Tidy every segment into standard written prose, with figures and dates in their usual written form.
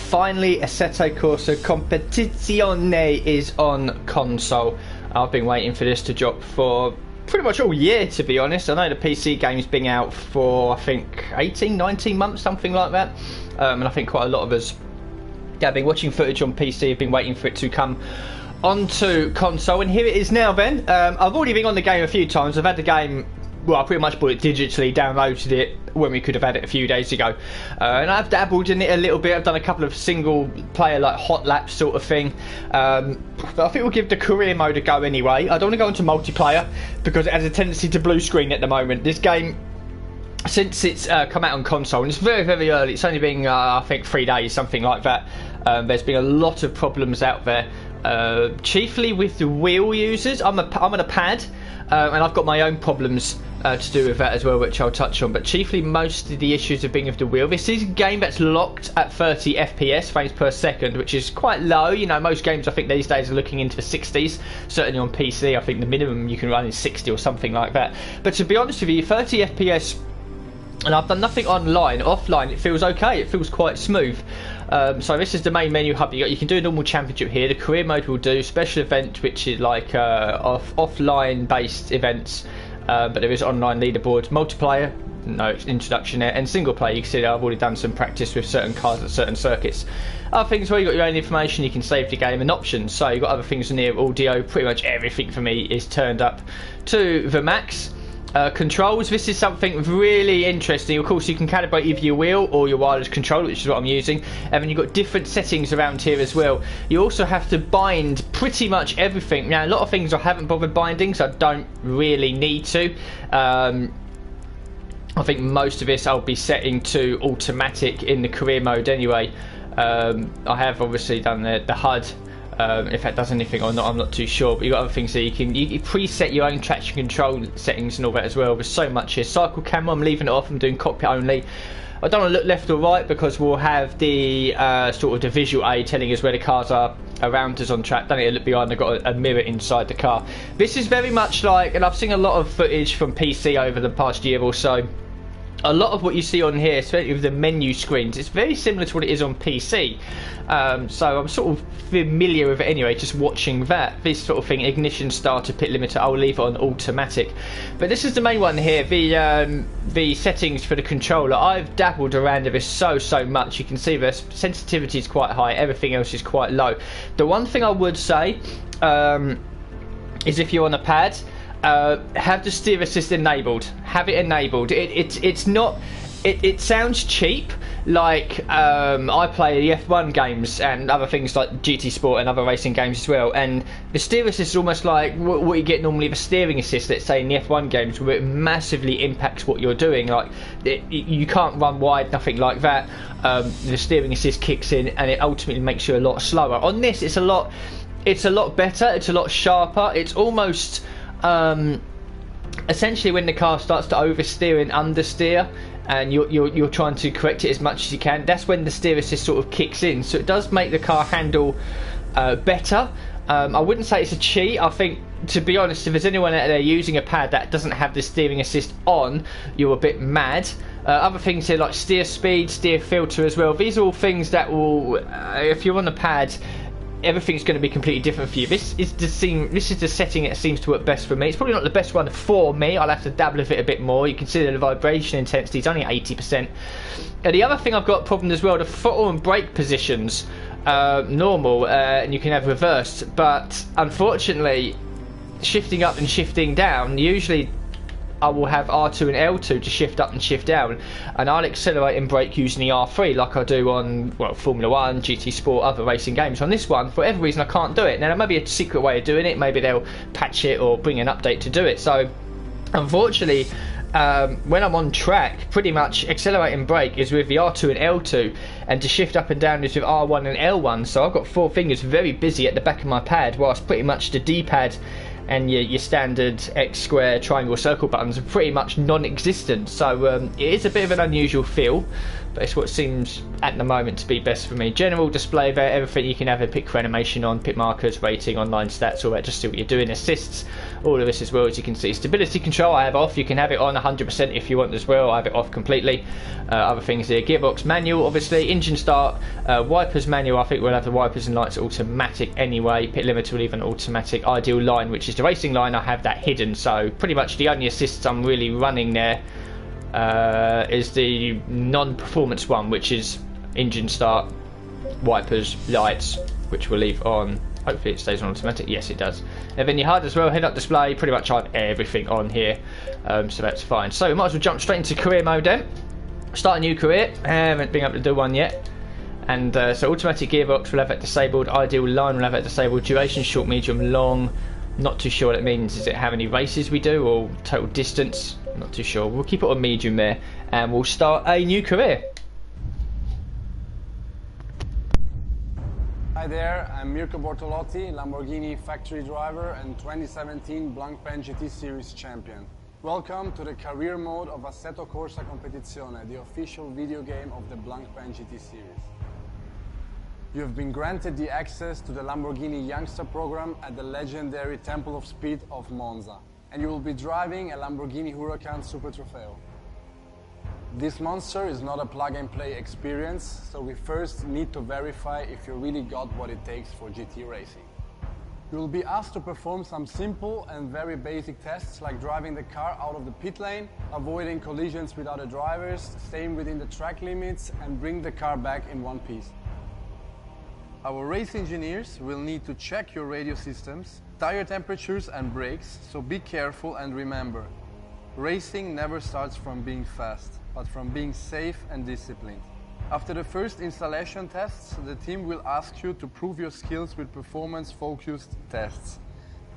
finally Assetto Corsa Competizione is on console. I've been waiting for this to drop for pretty much all year, to be honest. I know the PC game's been out for, I think, 18, 19 months, something like that. And I think quite a lot of us have been watching footage on PC, have been waiting for it to come onto console. And here it is now, Ben. I've already been on the game a few times. I've had the game, well, I pretty much bought it digitally, downloaded it when we could have had it a few days ago. And I've dabbled in it a little bit. I've done a couple of single player, like hot laps sort of thing. But I think we'll give the career mode a go anyway. I don't want to go into multiplayer because it has a tendency to blue screen at the moment. This game, since it's come out on console, and it's very, very early, it's only been, I think, 3 days, something like that. There's been a lot of problems out there. Chiefly with the wheel users. I'm on a pad, and I've got my own problems to do with that as well, which I'll touch on. But chiefly, most of the issues have been with the wheel. This is a game that's locked at 30 FPS, frames per second, which is quite low. You know, most games I think these days are looking into the 60s. Certainly on PC, I think the minimum you can run is 60 or something like that. But to be honest with you, 30 FPS. And I've done nothing online. Offline, it feels okay. It feels quite smooth. So this is the main menu hub. You can do a normal championship here. The career mode will do. Special event, which is like offline based events. But there is online leaderboards. Multiplayer, no introduction there. And single player, you can see that I've already done some practice with certain cars at certain circuits. Other things where you've got your own information, you can save the game, and options. So you've got other things in here. Audio, pretty much everything for me is turned up to the max. Controls, this is something really interesting. Of course, you can calibrate either your wheel or your wireless controller, which is what I'm using, and then you've got different settings around here as well. You also have to bind pretty much everything. Now, a lot of things I haven't bothered binding, so I don't really need to. I think most of this I'll be setting to automatic in the career mode anyway. I have obviously done the HUD. If that does anything or not, I'm not too sure. But you've got other things there. You preset your own traction control settings and all that as well. There's so much here. Cycle camera, I'm leaving it off. I'm doing cockpit only. I don't want to look left or right because we'll have the sort of the visual aid telling us where the cars are around us on track. Don't need to look behind. I've got a mirror inside the car. This is very much like, and I've seen a lot of footage from PC over the past year or so. A lot of what you see on here, especially with the menu screens, it's very similar to what it is on PC. So I'm sort of familiar with it anyway, just watching that. This sort of thing, ignition, starter, pit limiter, I'll leave it on automatic. But this is the main one here, the settings for the controller. I've dabbled around with this so much. You can see the sensitivity is quite high, everything else is quite low. The one thing I would say is if you're on a pad, have the steer assist enabled. Have it enabled. It's not. It sounds cheap. Like I play the F1 games and other things like GTSport and other racing games as well. And the steer assist is almost like what you get normally with a steering assist. Let's say in the F1 games, where it massively impacts what you're doing. Like you can't run wide, nothing like that. The steering assist kicks in and it ultimately makes you a lot slower. On this, it's a lot better. It's a lot sharper. It's almost essentially when the car starts to oversteer and understeer and you're trying to correct it as much as you can, that's when the steer assist sort of kicks in. So it does make the car handle better. I wouldn't say it's a cheat. I think, to be honest, if there's anyone out there using a pad that doesn't have the steering assist on, you're a bit mad. Other things here like steer speed, steer filter as well. These are all things that will, if you're on the pad, everything's going to be completely different for you. This is the setting that seems to work best for me. It's probably not the best one for me. I'll have to dabble with it a bit more. You can see the vibration intensity is only 80%. And the other thing I've got a problem as well, the throttle and brake positions, normal, and you can have reversed. But unfortunately, shifting up and shifting down, usually I will have R2 and L2 to shift up and shift down, and I'll accelerate and brake using the R3 like I do on, well, Formula 1, GTSport, other racing games. On this one, for whatever reason, I can't do it. Now, there may be a secret way of doing it. Maybe they'll patch it or bring an update to do it. So, unfortunately, when I'm on track, pretty much accelerate and brake is with the R2 and L2, and to shift up and down is with R1 and L1. So I've got 4 fingers very busy at the back of my pad, whilst pretty much the D-pad and your standard X, square, triangle, circle buttons are pretty much non-existent. So it is a bit of an unusual feel, but it's what seems at the moment to be best for me. General display of everything you can have a pit animation on, pit markers, rating, online stats, all that, just see what you're doing, assists, all of this as well. As you can see, stability control I have off. You can have it on 100% if you want as well. I have it off completely. Other things here, gearbox manual, obviously, engine start, wipers manual. I think we'll have the wipers and lights automatic anyway. Pit limiter will leave an automatic. Ideal line, which is the racing line, I have that hidden, so pretty much the only assists I'm really running there is the non-performance one, which is engine start, wipers, lights, which we'll leave on. Hopefully it stays on automatic. Yes, it does. And then your HUD as well, head-up display, pretty much I have everything on here, so that's fine. So we might as well jump straight into career mode then. Start a new career. I haven't been able to do one yet. And so automatic gearbox, we'll have that disabled. Ideal line, we'll have that disabled. Duration, short, medium, long. Not too sure what it means. Is it how many races we do or total distance? Not too sure. We'll keep it on medium there, and we'll start a new career. Hi there, I'm Mirko Bortolotti, Lamborghini factory driver and 2017 Blancpain GT Series champion. Welcome to the career mode of Assetto Corsa Competizione, the official video game of the Blancpain GT Series. You have been granted the access to the Lamborghini Youngster program at the legendary Temple of Speed of Monza, and you will be driving a Lamborghini Huracan Super Trofeo. This monster is not a plug-and-play experience, so we first need to verify if you really got what it takes for GT racing. You will be asked to perform some simple and very basic tests, like driving the car out of the pit lane, avoiding collisions with other drivers, staying within the track limits, and bring the car back in one piece. Our race engineers will need to check your radio systems, tire temperatures and brakes, so be careful and remember, racing never starts from being fast, but from being safe and disciplined. After the first installation tests, the team will ask you to prove your skills with performance-focused tests.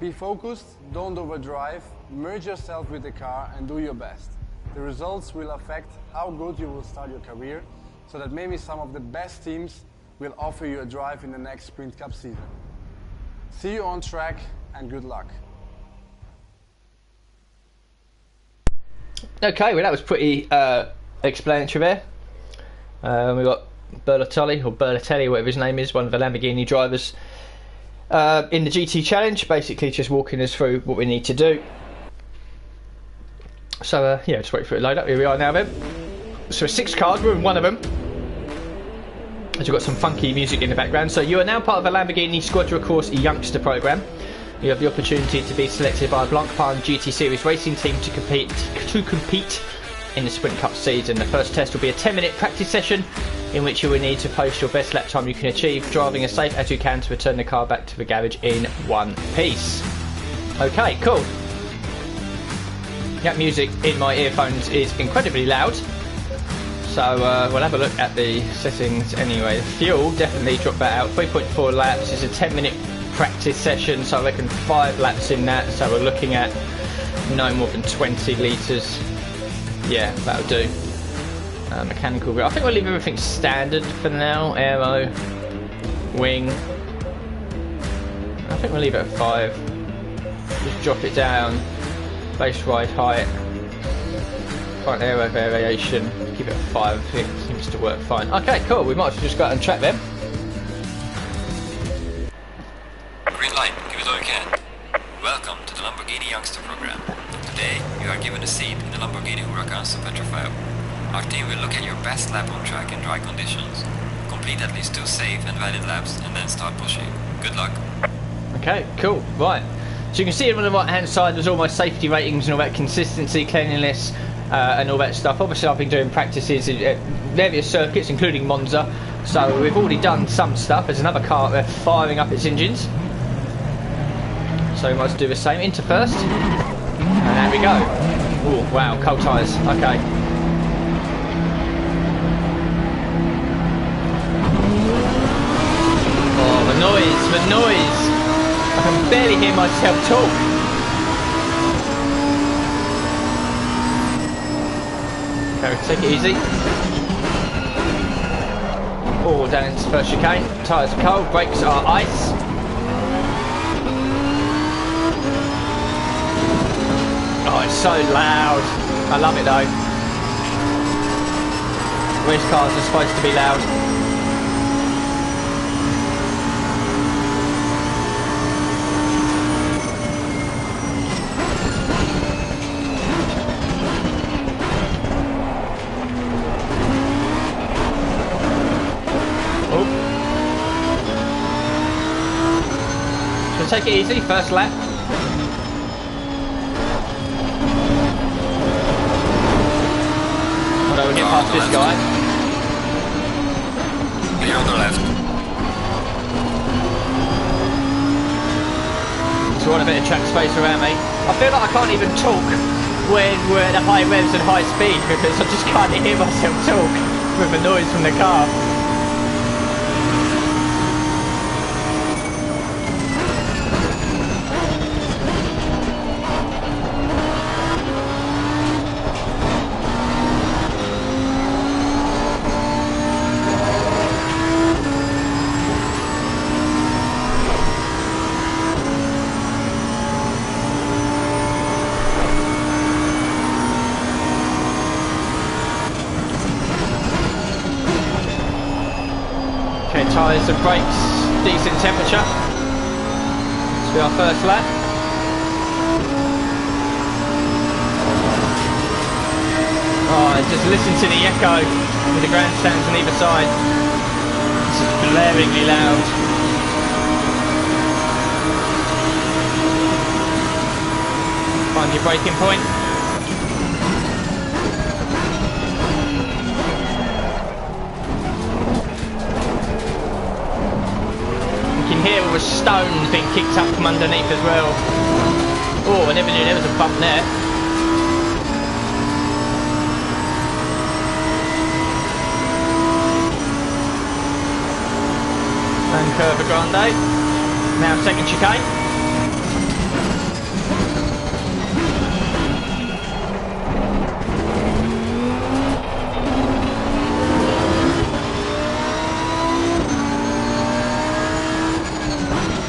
Be focused, don't overdrive, merge yourself with the car and do your best. The results will affect how good you will start your career, so that maybe some of the best teams will offer you a drive in the next Sprint Cup season. See you on track and good luck. Okay, well that was pretty explanatory there. We got Bertolli, or Bertelli, whatever his name is, one of the Lamborghini drivers in the GT Challenge, basically just walking us through what we need to do. So yeah, just wait for it to load up. Here we are now then. So 6 cars, we're in one of them. As you've got some funky music in the background. So you are now part of the Lamborghini Squadra Corsa Youngster program. You have the opportunity to be selected by a Blancpain GT Series racing team to compete in the Sprint Cup season. The first test will be a 10-minute practice session in which you will need to post your best lap time you can achieve, driving as safe as you can to return the car back to the garage in one piece. Okay, cool. That music in my earphones is incredibly loud. So we'll have a look at the settings anyway. Fuel, definitely drop that out. 3.4 laps is a 10-minute practice session, so I reckon 5 laps in that. So we're looking at no more than 20 litres. Yeah, that'll do. Mechanical grip. I think we'll leave everything standard for now. Aero, wing. I think we'll leave it at 5. Just drop it down. Base ride height. Front aero variation. Keep it at 5. I think it seems to work fine. Okay, cool. We might as well just go out and track them. Green light. Give it all you can. Welcome to the Lamborghini Youngster program. Today, you are given a seat in the Lamborghini Huracan Super Trofeo. Our team will look at your best lap on track in dry conditions. Complete at least 2 safe and valid laps and then start pushing. Good luck. Okay, cool. Right. So you can see on the right hand side there's all my safety ratings and all that, consistency, cleanliness and all that stuff. Obviously I've been doing practices at various circuits including Monza, so we've already done some stuff. There's another car up there firing up its engines, so we might do the same. Into first, and there we go. Oh wow, cold tyres. Okay. Oh, the noise. I can barely hear myself talk. Okay, take it easy. Oh, down into the first chicane. Tyres are cold, brakes are ice. Oh, it's so loud. I love it though. Race cars are supposed to be loud. Oh. Should I take it easy, first lap? Although we get past this guy. Clear on the left. So I want a bit of track space around me. I feel like I can't even talk when we're at high revs and high speed because I just can't hear myself talk with the noise from the car. Tyres and brakes, decent temperature. This will be our first lap. Oh, and just listen to the echo with the grandstands on either side. This is blaringly loud. Find your braking point. Here all the stones being kicked up from underneath as well. Oh, I never knew there was a bump there. And Curva Grande. Now second chicane.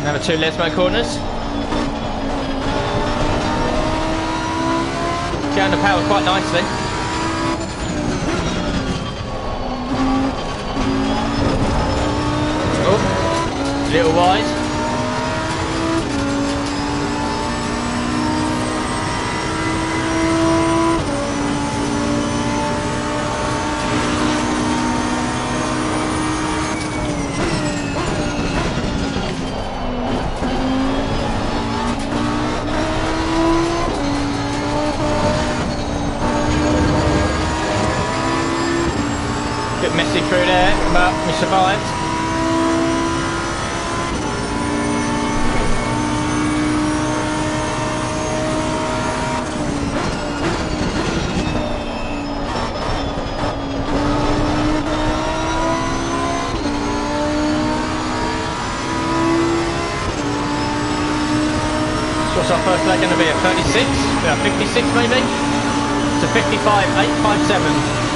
Another two Lesmo corners. Down the power quite nicely. Oh, a little wide. Bit messy through there, but we survived. So what's our first leg going to be? A 36? 56 maybe? It's a 55.857.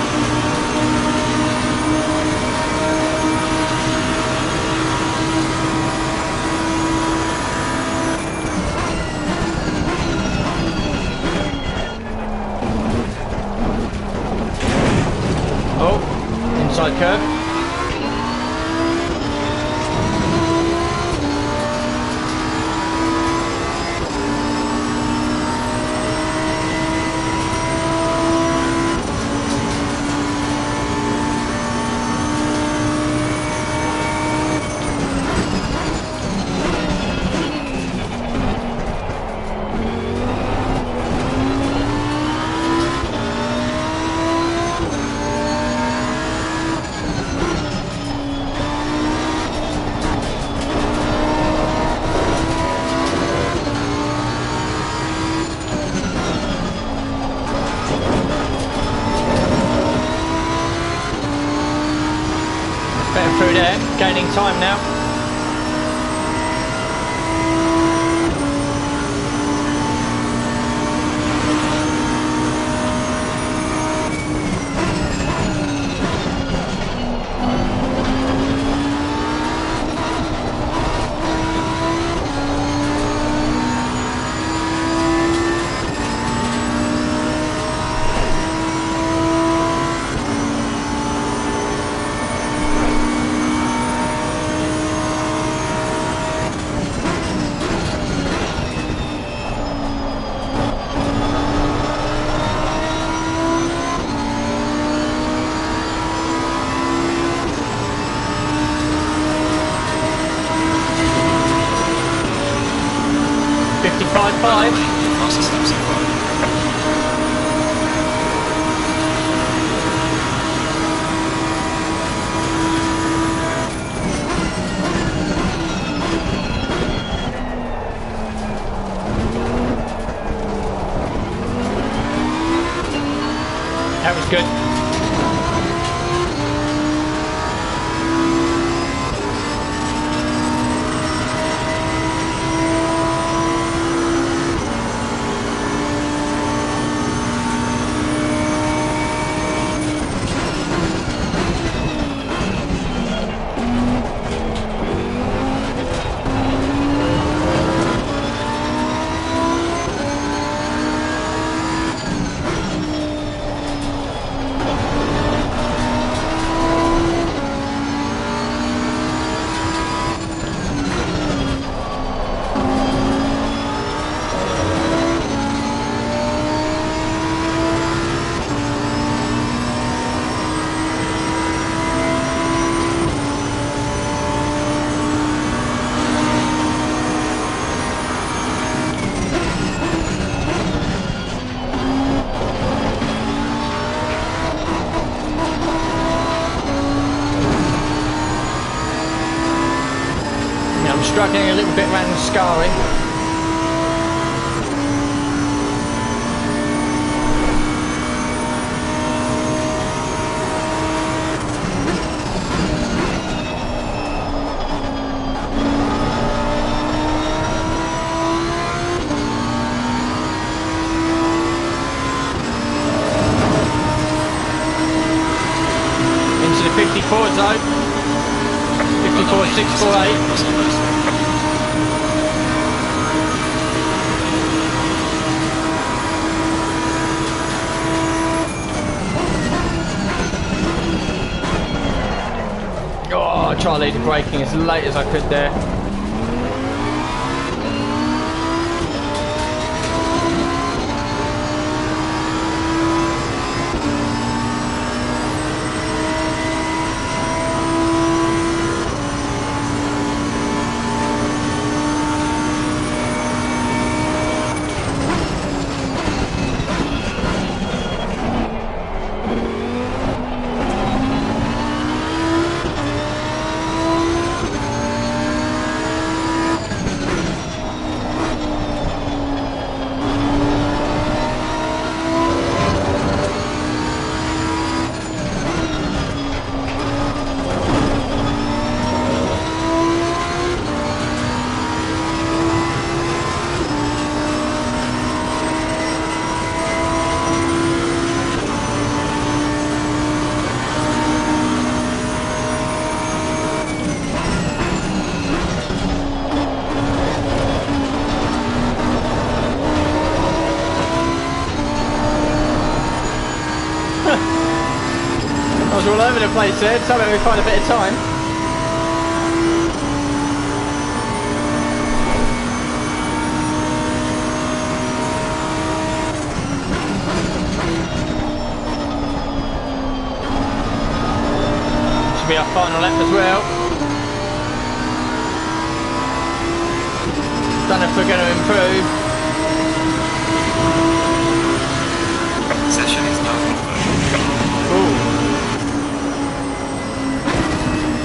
Inside curve. Better through there, gaining time now. good. Struggling a little bit around the scarring. Into the 54 zone. 54.648. I try to lead the braking as late as I could there. All over the place there, so we find a bit of time. Should be our final lap as well. Don't know if we're going to improve. Session is now over. Ooh.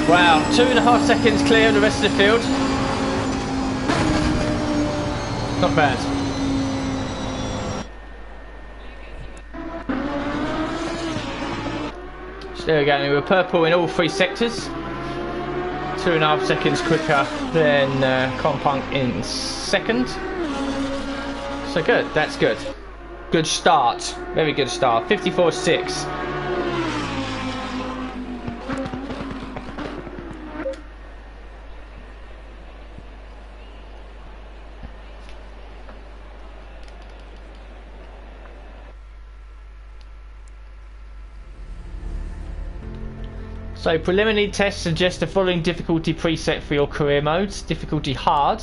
Wow, 2.5 seconds clear of the rest of the field. Not bad. So there we go, we were purple in all 3 sectors. 2.5 seconds quicker than Compunk in second. So good, that's good. Good start, very good start. 54.6. So preliminary tests suggest the following difficulty preset for your career modes. Difficulty hard,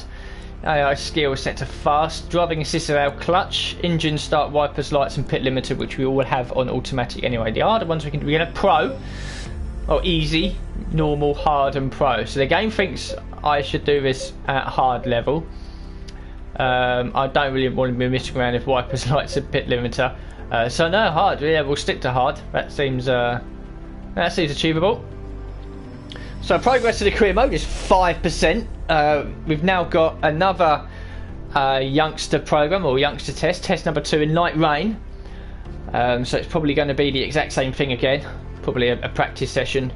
AI skill set to fast, driving assist without clutch, engine start, wipers, lights and pit limiter, which we all have on automatic anyway. The harder ones we're going to pro, or easy, normal, hard and pro. So the game thinks I should do this at hard level. I don't really want to be messing around with wipers, lights and pit limiter. So no, hard, yeah, we'll stick to hard. That seems achievable. So progress to the career mode is 5%. We've now got another youngster program or youngster test number 2 in light rain. So it's probably going to be the exact same thing again, probably a practice session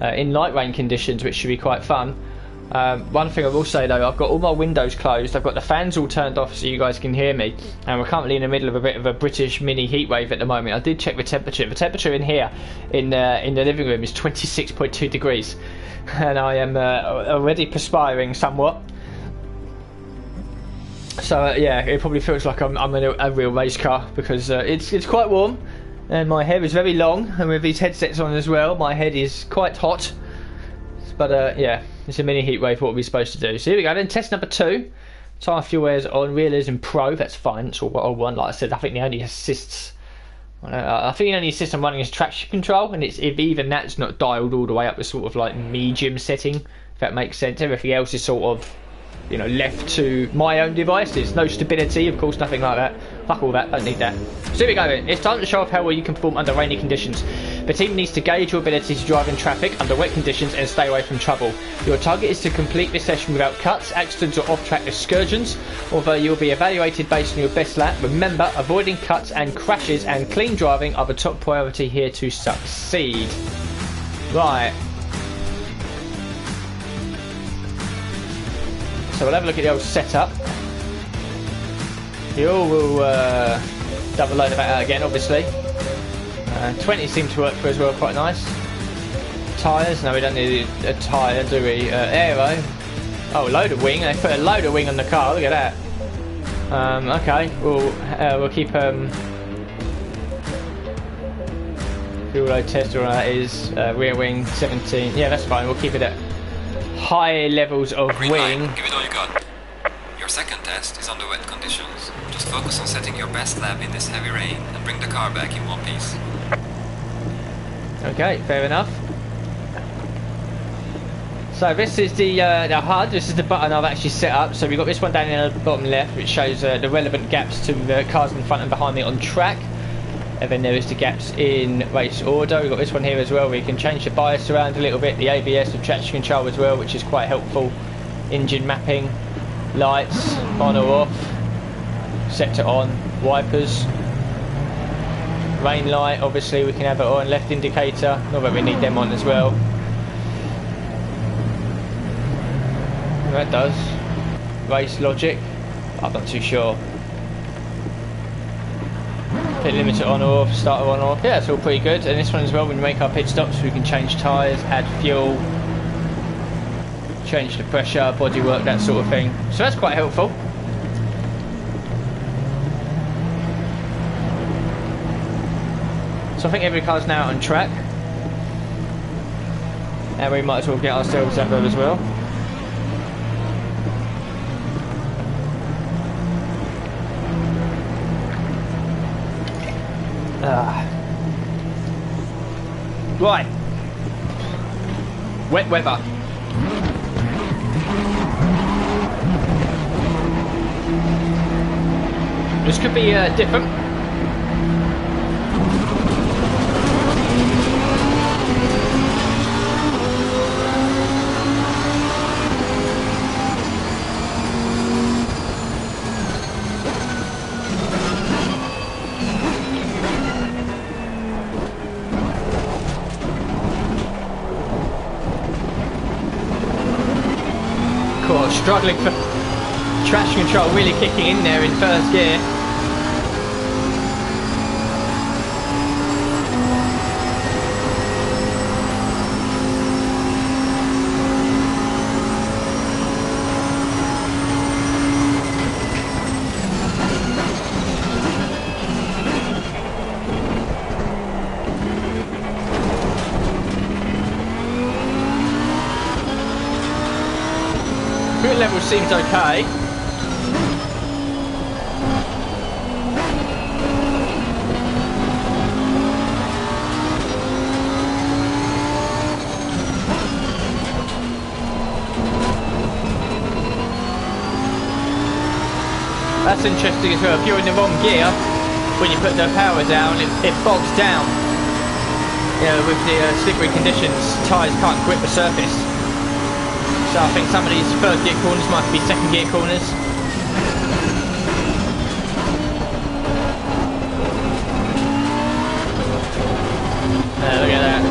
in light rain conditions, which should be quite fun. One thing I will say though, I've got all my windows closed, I've got the fans all turned off so you guys can hear me, and we're currently in the middle of a bit of a British mini heat wave at the moment. I did check the temperature in here in the living room is 26.2 degrees, and I am already perspiring somewhat. So yeah, it probably feels like I'm in a real race car, because it's quite warm and my hair is very long, and with these headsets on as well my head is quite hot. But yeah, it's a mini heat wave, what we're supposed to do. So here we go then, test number 2. Tyre fuel air's on, realism pro, that's fine, that's all what I want. Like I said, I think the only assists, I think the only assist I'm running is traction control, and it's, if even that's not dialed all the way up to sort of like medium setting, if that makes sense. Everything else is sort of, you know, left to my own device. There's no stability, of course, nothing like that. Fuck all that, don't need that. So here we go then. It's time to show off how well you can perform under rainy conditions. The team needs to gauge your ability to drive in traffic under wet conditions and stay away from trouble. Your target is to complete this session without cuts, accidents or off-track excursions, although you'll be evaluated based on your best lap. Remember, avoiding cuts and crashes and clean driving are the top priority here to succeed. Right. So we'll have a look at the old setup. You all will double load of that out again, obviously. 20 seem to work for as well, quite nice. Tyres, no, we don't need a tyre, do we? Aero. Oh, load of wing. They put a load of wing on the car. Look at that. Okay, we'll keep fuel load tester on that is rear wing 17. Yeah, that's fine. We'll keep it at high levels of Green wing. Light, give it all you got. Your second test is under wet conditions. Just focus on setting your best lap in this heavy rain and bring the car back in one piece. Okay, fair enough. So this is the HUD, this is the button I've actually set up. So we've got this one down in the bottom left, which shows the relevant gaps to the cars in front and behind me on track. And then there is the gaps in race order. We've got this one here as well, where you can change the bias around a little bit, the ABS and traction control as well, which is quite helpful. Engine mapping, lights, on or off, set to on, wipers, rain light, obviously we can have it on, left indicator, not that we need them on as well. That does. Race logic, I'm not too sure. Pit limiter on or off, starter on or off. Yeah, it's all pretty good. And this one as well, when we make our pit stops, we can change tyres, add fuel, change the pressure, bodywork, that sort of thing. So that's quite helpful. So I think every car's now on track. And we might as well get ourselves up there as well. Right. Wet weather. This could be different. Cool, struggling for traction control, really kicking in there in first gear. Fuel level seems okay. That's interesting as well. If you're in the wrong gear, when you put the power down, it bogs down. You know, with the slippery conditions, tyres can't grip the surface. So I think some of these third gear corners might be second gear corners. Look at that.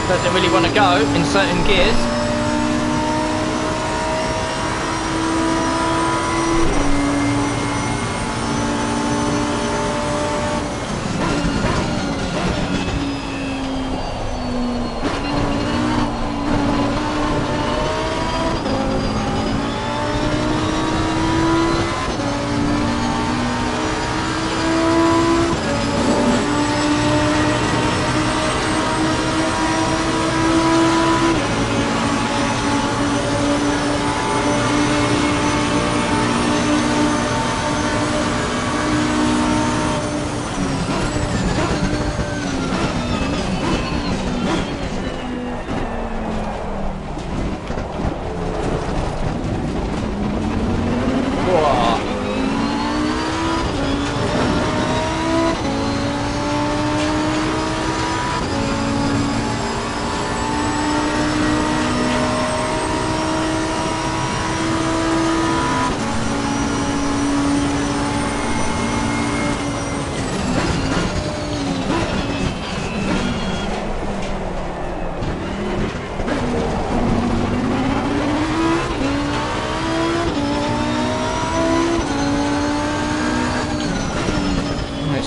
Doesn't really want to go in certain gears.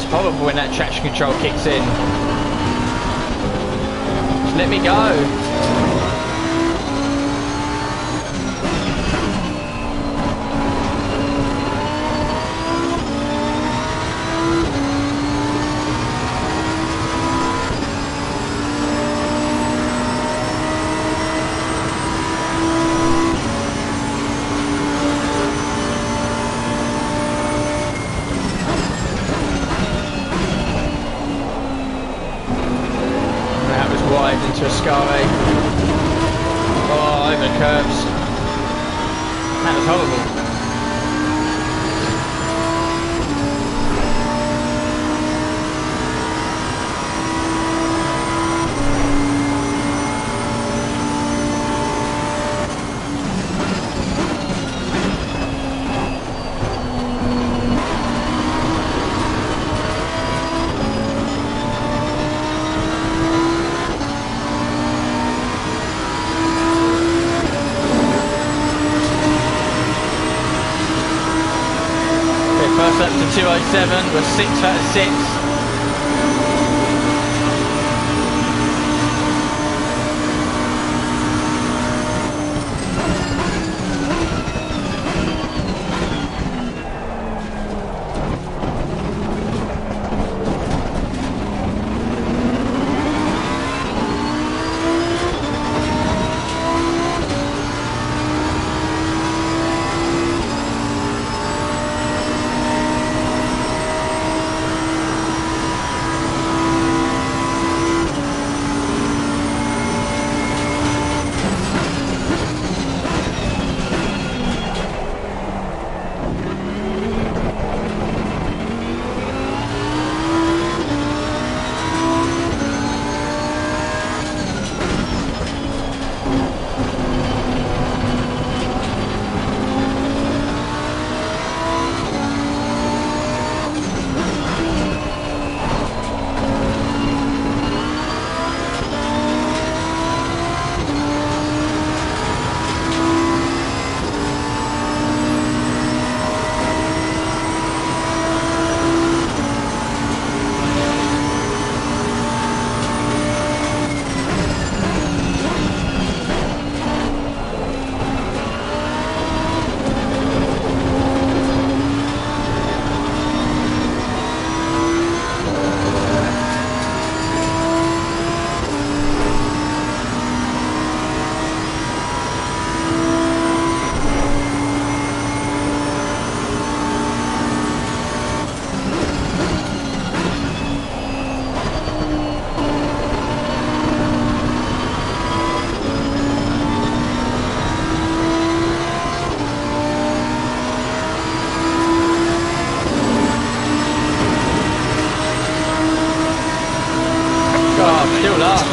Horrible when that traction control kicks in. Just let me go. Into a Scarway. Oh, over the curves. That was horrible. First up to 207, we're 6 out of 6. Still last.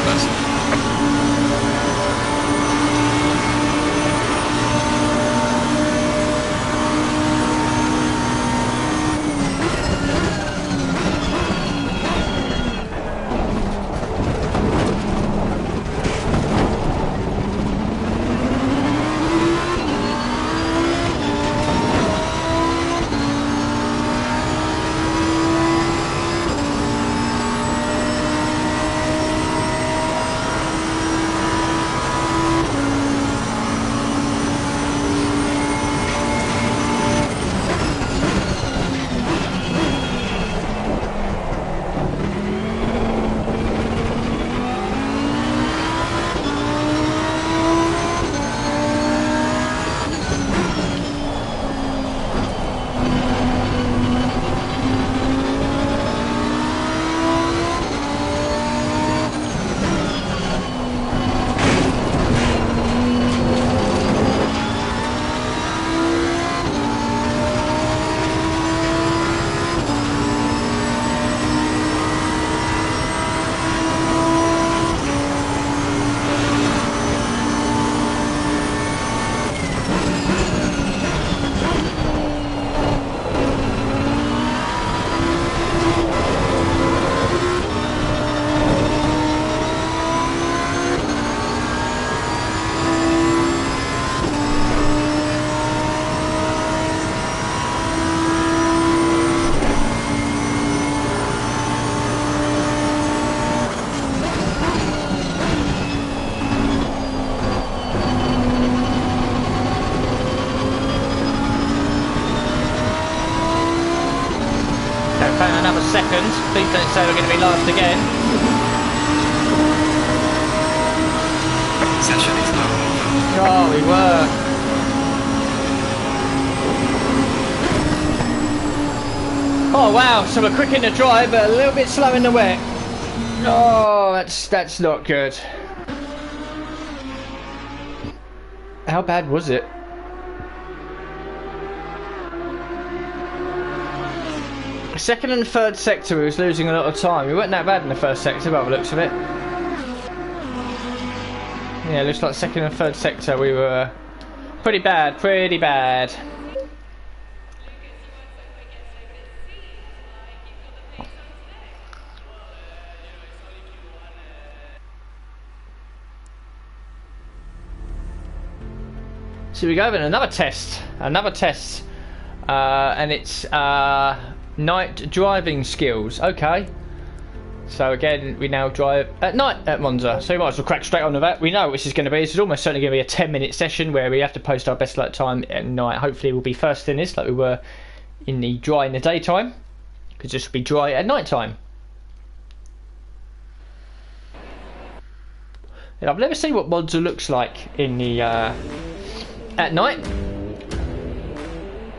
don't say we're going to be last again. Session is now over. Oh, we were. Oh wow, so we're quick in the dry, but a little bit slow in the wet. Oh, that's not good. How bad was it? Second and third sector, we was losing a lot of time. We weren't that bad in the first sector by the looks of it. Yeah, looks like second and third sector we were pretty bad, pretty bad. So we go then, another test, and it's night driving skills. Okay, so again we now drive at night at Monza, so we might as well crack straight on with that. We know what this is going to be. This is almost certainly going to be a 10-minute session where we have to post our best lap time at night. Hopefully we'll be first in this like we were in the dry in the daytime, because this will be dry at night time. And I've never seen what Monza looks like in the at night.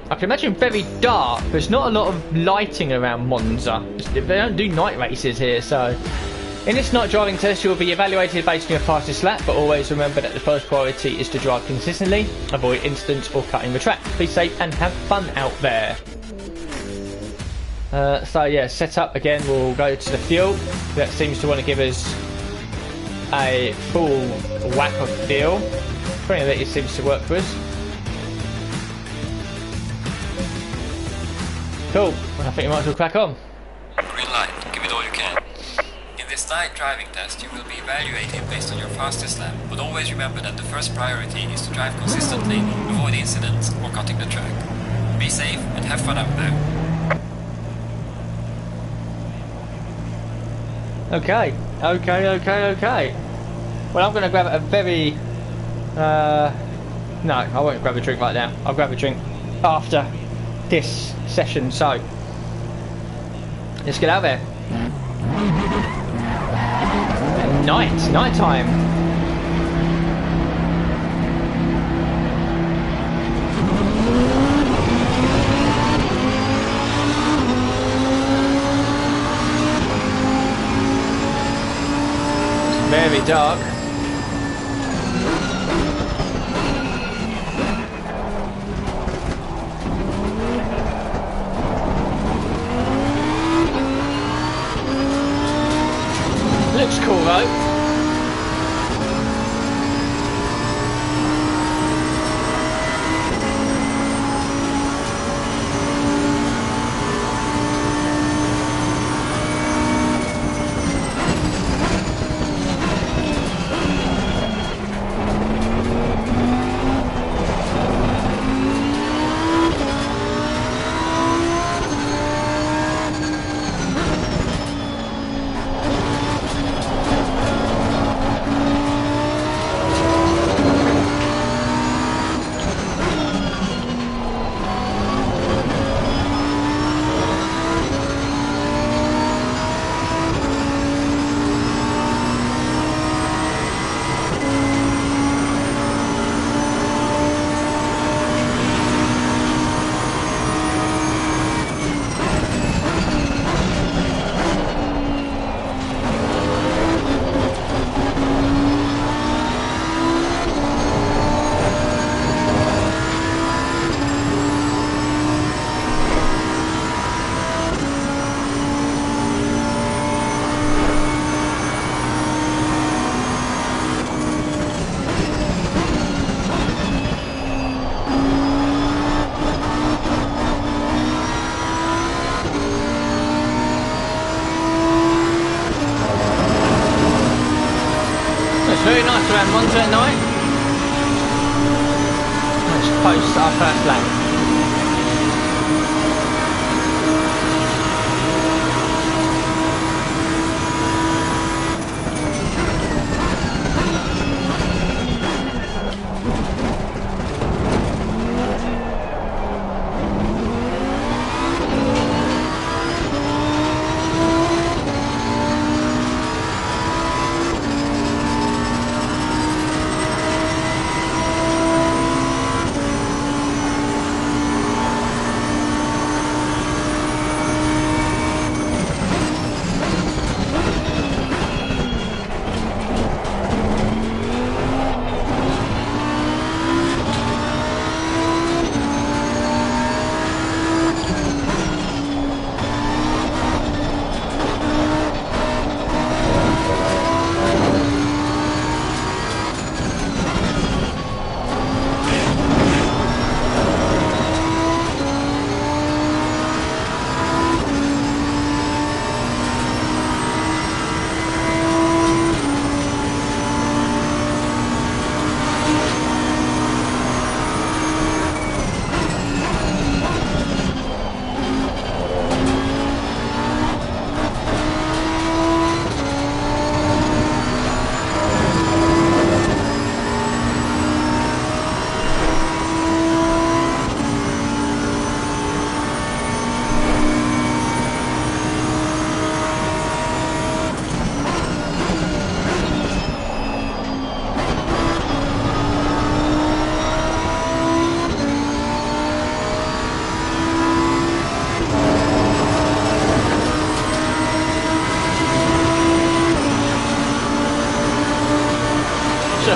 I can imagine very dark. There's not a lot of lighting around Monza. They don't do night races here, so in this night driving test you will be evaluated based on your fastest lap, but always remember that the first priority is to drive consistently, avoid incidents or cutting the track. Be safe and have fun out there. So yeah, setup again, we'll go to the fuel. That seems to want to give us a full whack of fuel. Pretty that it seems to work for us. Cool, I think we might as well crack on. Green light, give it all you can. In this night driving test, you will be evaluated based on your fastest lap, but always remember that the first priority is to drive consistently, avoid incidents or cutting the track. Be safe and have fun out there. Okay. Well, I'm going to grab a very... no, I won't grab a drink right now. I'll grab a drink after this session, so let's get out there. Night time. It's very dark. Looks cool though. Very nice around Monza at night. Let's post our first lap.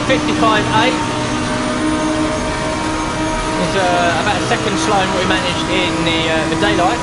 55.8. It's about a second slower than what we managed in the daylight.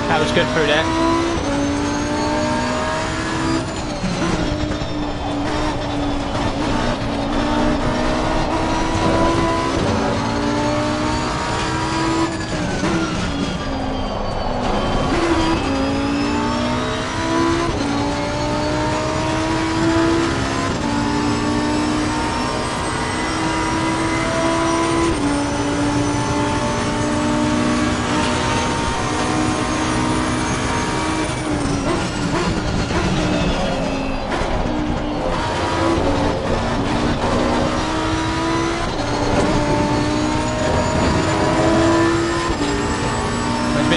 That was good through there.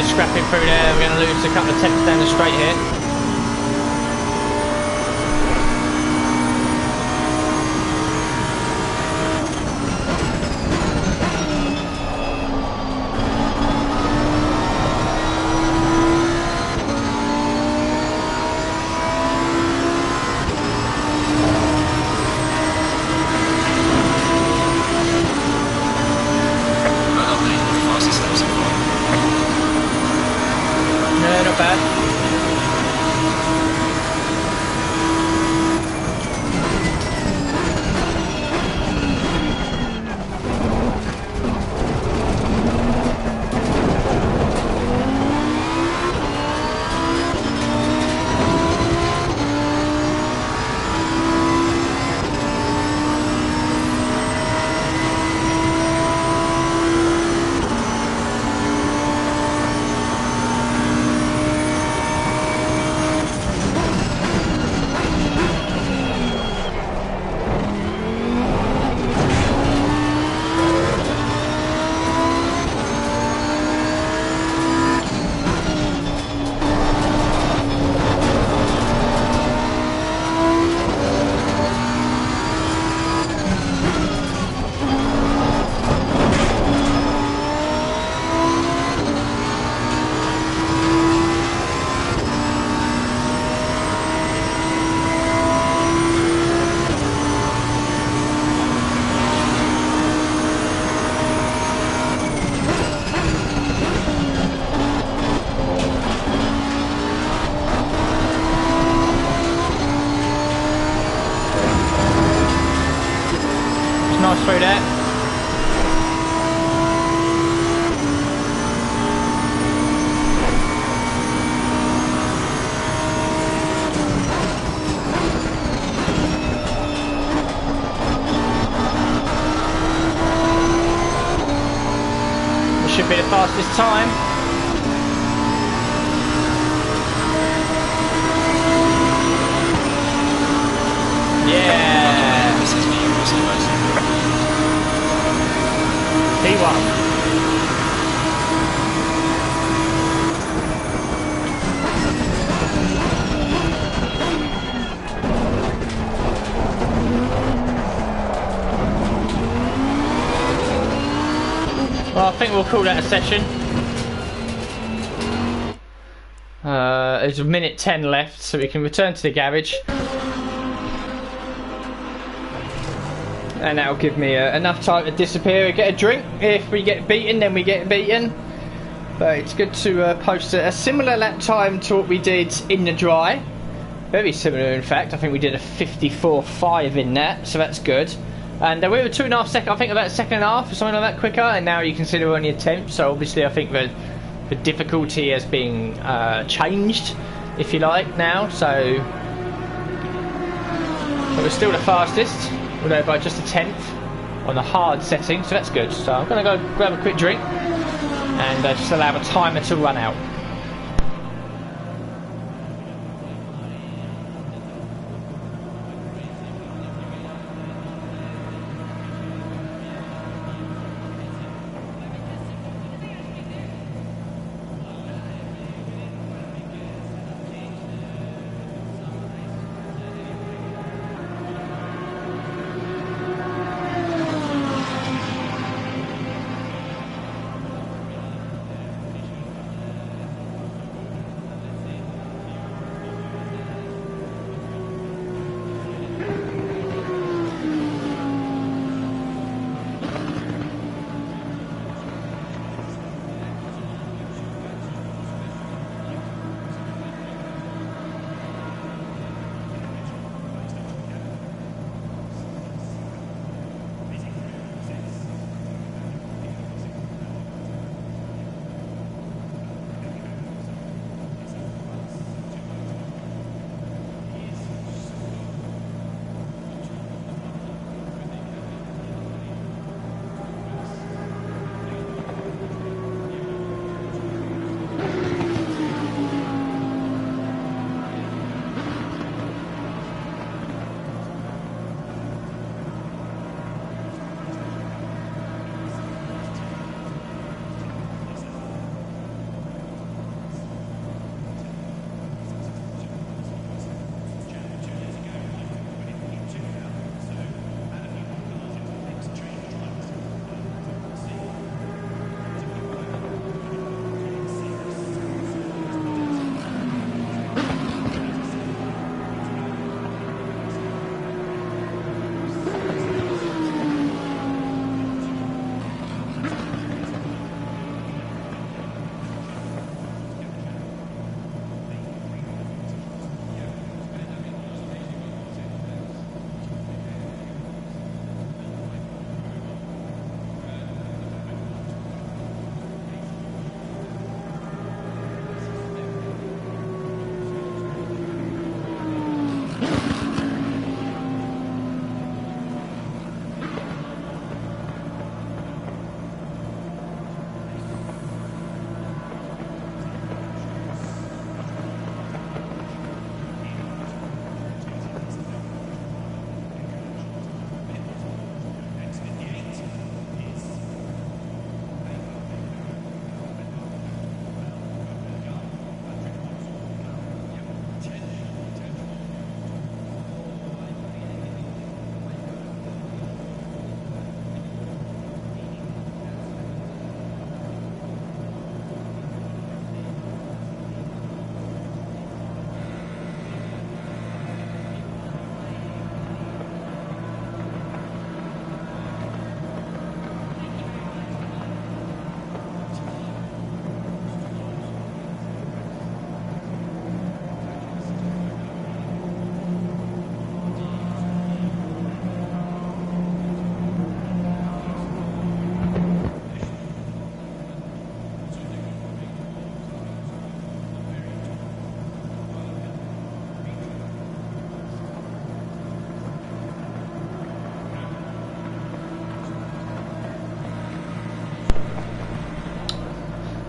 Scrapping through there, we're going to lose a couple of tenths down the straight here. Not bad. Nice through there. This should be the fastest time. Yeah. This is me, P1. Well, I think we'll call that a session. There's a minute 10 left, so we can return to the garage. And that'll give me enough time to disappear and get a drink. If we get beaten, then we get beaten. But it's good to post a similar lap time to what we did in the dry. Very similar, in fact. I think we did a 54.5 in that, so that's good. And we were 2.5 seconds, I think about a second and a half or something like that quicker. And now you consider only a tenth, so obviously I think the difficulty has been changed, if you like, now. So but we're still the fastest, although by just a tenth on the hard setting, so that's good. So I'm going to go grab a quick drink and just allow a timer to run out.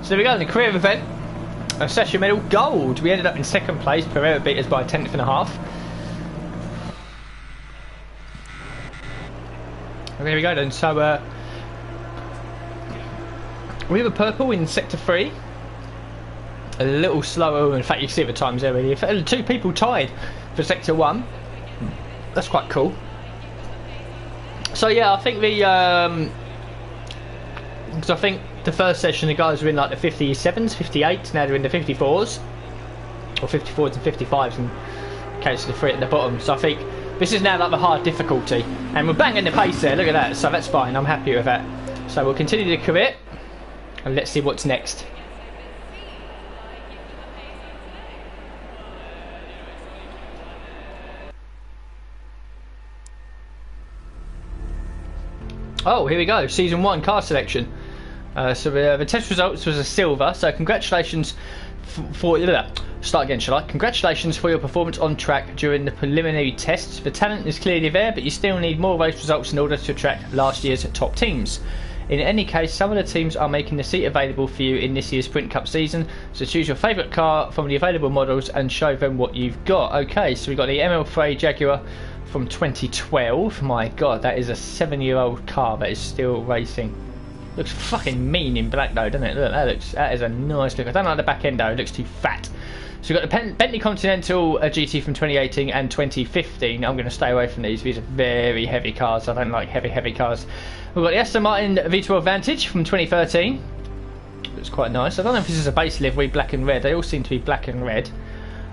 So there we go, in the career event, a session medal gold. We ended up in second place. Pereira beat us by a tenth and a half. And there we go then. So we have a purple in sector 3. A little slower. In fact, you can see the times there already. 2 people tied for sector 1. That's quite cool. So yeah, I think because I think the first session the guys were in like the 57s, 58s. Now they're in the 54s, or 54s and 55s in case of the 3 at the bottom. So I think this is now like the hard difficulty, and we're banging the pace there. Look at that. So that's fine. I'm happy with that. So we'll continue the career, and let's see what's next. Oh, here we go. Season 1 car selection. So the test results was a silver. So congratulations for start again, shall I? Congratulations for your performance on track during the preliminary tests. The talent is clearly there, but you still need more race results in order to attract last year's top teams. In any case, some of the teams are making the seat available for you in this year's Sprint Cup season. So choose your favourite car from the available models and show them what you've got. Okay, so we've got the ML3 Jaguar from 2012. My god, that is a 7-year-old car that is still racing. Looks fucking mean in black though, doesn't it? Look, that is a nice look. I don't like the back end though, it looks too fat. So we've got the Bentley Continental GT from 2018 and 2015. I'm going to stay away from these. These are very heavy cars. I don't like heavy cars. We've got the Aston Martin V12 Vantage from 2013. Looks quite nice. I don't know if this is a base livery, black and red. They all seem to be black and red.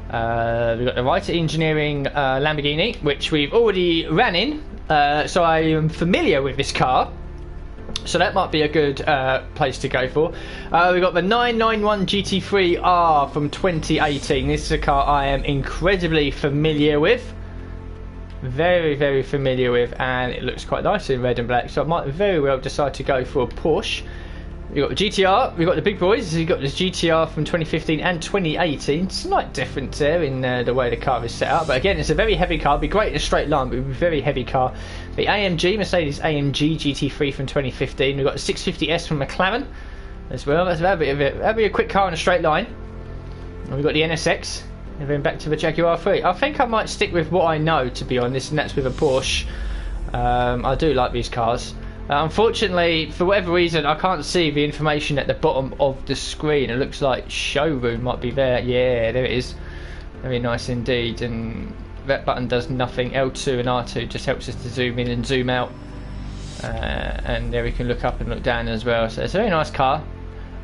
We've got the Wright Engineering Lamborghini, which we've already ran in. So I am familiar with this car. So that might be a good place to go for. We've got the 991 GT3R from 2018. This is a car I am incredibly familiar with. Very familiar with, and it looks quite nice in red and black. So I might very well decide to go for a Porsche. We've got the GTR, we've got the big boys. We've got the GTR from 2015 and 2018. Slight difference there in the way the car is set up. But again, it's a very heavy car. It'd be great in a straight line, but it would be a very heavy car. The AMG, Mercedes AMG GT3 from 2015. We've got the 650S from McLaren as well. That'd be a quick car in a straight line. And we've got the NSX. And then back to the Jaguar 3. I think I might stick with what I know, to be honest, and that's with a Porsche. I do like these cars. Unfortunately, for whatever reason, I can't see the information at the bottom of the screen. It looks like showroom might be there. Yeah, there it is. Very nice indeed. And that button does nothing. L2 and R2 just helps us to zoom in and zoom out. And there we can look up and look down as well. So it's a very nice car.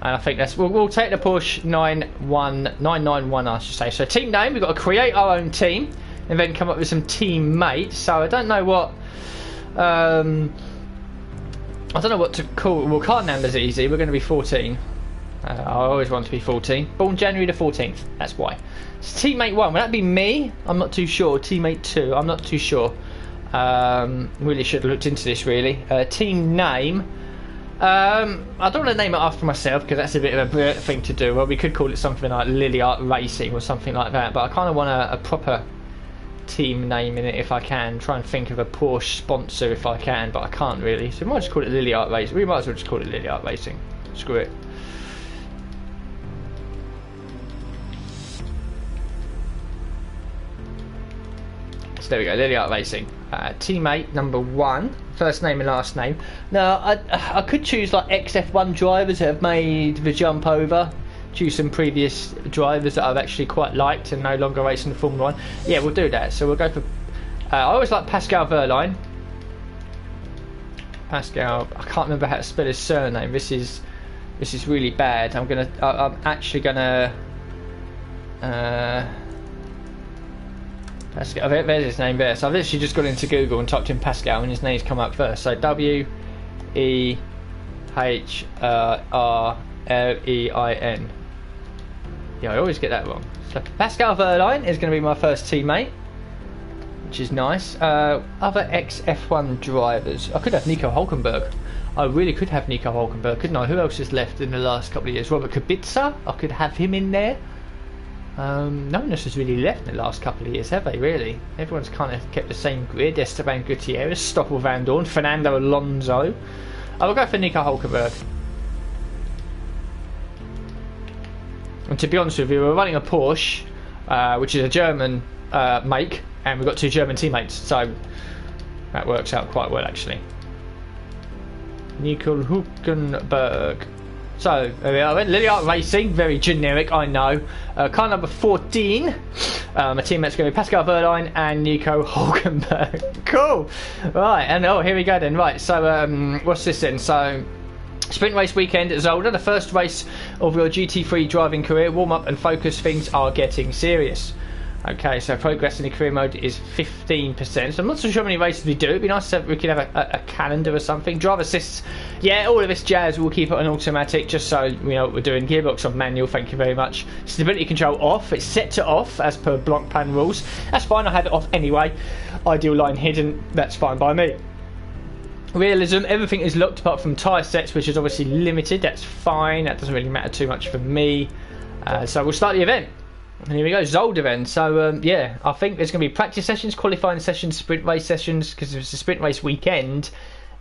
And I think that's we'll take the Porsche 991, I should say. So team name, we've got to create our own team and then come up with some teammates. So I don't know what to call. Well, card numbers are easy. We're going to be 14. I always want to be 14. Born January the 14th. That's why. So teammate 1, will that be me? I'm not too sure. Teammate 2, I'm not too sure. Really should have looked into this really. Team name. I don't want to name it after myself because that's a bit of a thing to do. Well, we could call it something like Liliart Racing or something like that. But I kind of want a proper team name in it if I can. Try and think of a Porsche sponsor if I can, but I can't really. So we might just call it Liliart Racing. We might as well just call it Liliart Racing. Screw it. So there we go, Liliart Racing. Teammate number 1, first name and last name. Now I could choose like ex-F1 drivers that have made the jump over. Choose some previous drivers that I've actually quite liked and no longer racing the Formula 1. Yeah, we'll do that. So we'll go for. I always like Pascal Wehrlein. Pascal. I can't remember how to spell his surname. This is really bad. I'm actually gonna. Pascal, there's his name there. So I've literally just gone into Google and typed in Pascal and his name's come up first. So W-E-H-R-L-E-I-N. Yeah, I always get that wrong. So Pascal Wehrlein is going to be my first teammate, which is nice. Other ex-F1 drivers. I could have Nico Hülkenberg. I really could have Nico Hülkenberg, couldn't I? Who else has left in the last couple of years? Robert Kubica. I could have him in there. No one else has really left in the last couple of years, have they, really? Everyone's kind of kept the same grid. Esteban Gutierrez, Stoffel Van Dorn, Fernando Alonso. I will go for Nico Hülkenberg. And to be honest with you, we're running a Porsche, which is a German make, and we've got 2 German teammates, so that works out quite well actually. Nicole Hülkenberg. So there we are. Liliart Racing, very generic, I know. Car number 14. My teammate's going to be Pascal Wehrlein and Nico Hülkenberg. Cool. Right, and oh, here we go then. Right, so what's this then? So sprint race weekend at Zolder, the first race of your GT3 driving career. Warm up and focus, things are getting serious. Okay, so progress in the career mode is 15%. So I'm not so sure how many races we do. It'd be nice if we could have a calendar or something. Drive assists, yeah, all of this jazz. We'll keep it on automatic just so we know what we're doing. Gearbox on manual, thank you very much. Stability control off. It's set to off as per block plan rules. That's fine, I have it off anyway. Ideal line hidden, that's fine by me. Realism, everything is locked apart from tyre sets, which is obviously limited. That's fine, that doesn't really matter too much for me. So we'll start the event. And here we go, Zolder then. So yeah, I think there's going to be practice sessions, qualifying sessions, sprint race sessions, because it's a sprint race weekend,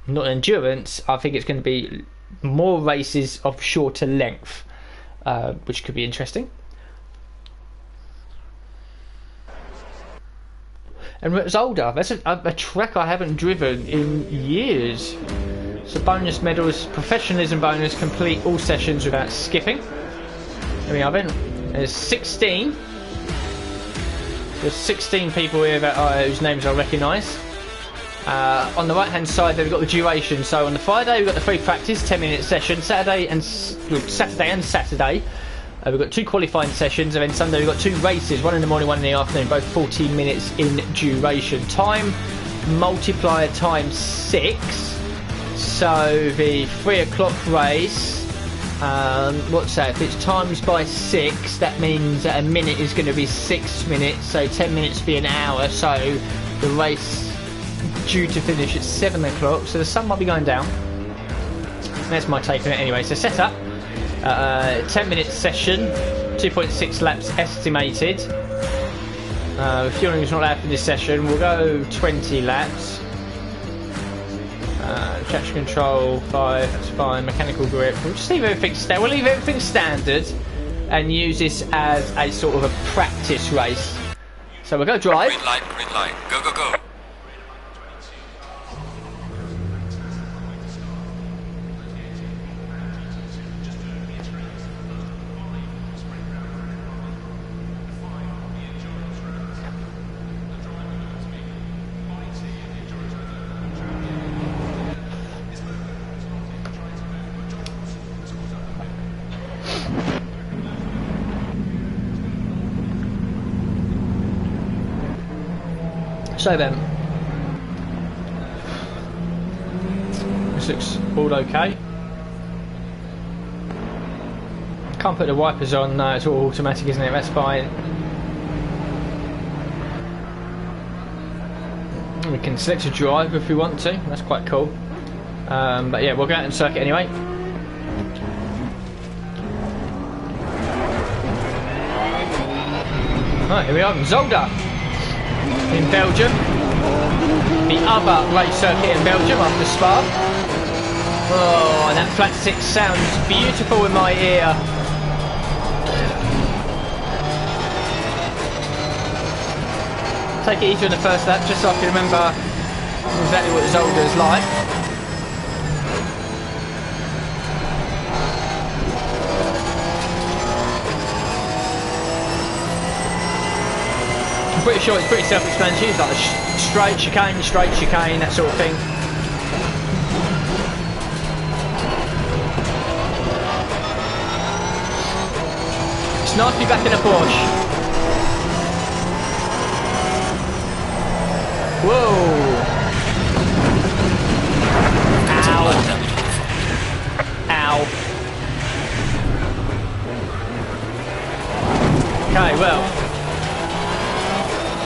not endurance. I think it's going to be more races of shorter length, which could be interesting. And we're at Zolder. That's a track I haven't driven in years. So bonus medals, professionalism bonus, complete all sessions without skipping. Here we are then. There's 16. There's 16 people here that whose names I recognise. On the right hand side they've got the duration. So on the Friday we've got the free practice 10-minute session. Saturday and Saturday we've got 2 qualifying sessions, and then Sunday we've got 2 races, 1 in the morning, 1 in the afternoon, both 14 minutes in duration. Time multiplier times 6. So the 3 o'clock race, what's that? If it's times by 6, that means that a minute is going to be 6 minutes, so 10 minutes be an hour, so the race due to finish at 7 o'clock, so the sun might be going down. That's my take on it anyway. So set up 10-minute session, 2.6 laps estimated. Fueling is not allowed for this session. We'll go 20 laps. Traction control 5, that's fine. Mechanical grip, we'll just leave everything we'll leave everything standard and use this as a sort of a practice race. So we'll go drive. Green light, go, go, go. So then, this looks all okay. Can't put the wipers on, no, it's all automatic, isn't it? That's fine. We can select a drive if we want to, that's quite cool. But yeah, we'll go out and circuit anyway. Right, here we are in Zolder in Belgium, the other race circuit in Belgium after Spa. Oh, and that flat 6 sounds beautiful in my ear. Take it easy on the first lap, just so I can remember exactly what Zolder is like. I'm pretty sure it's pretty self-explanatory. It's like a straight chicane, that sort of thing. It's nice to be back in a Porsche. Whoa! Ow! Okay, well.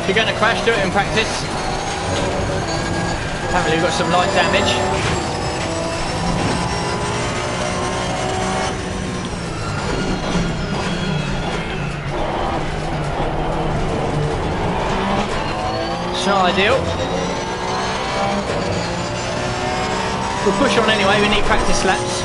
If you're going to crash, do it in practice. Apparently we've got some light damage. It's not ideal. We'll push on anyway, we need practice laps.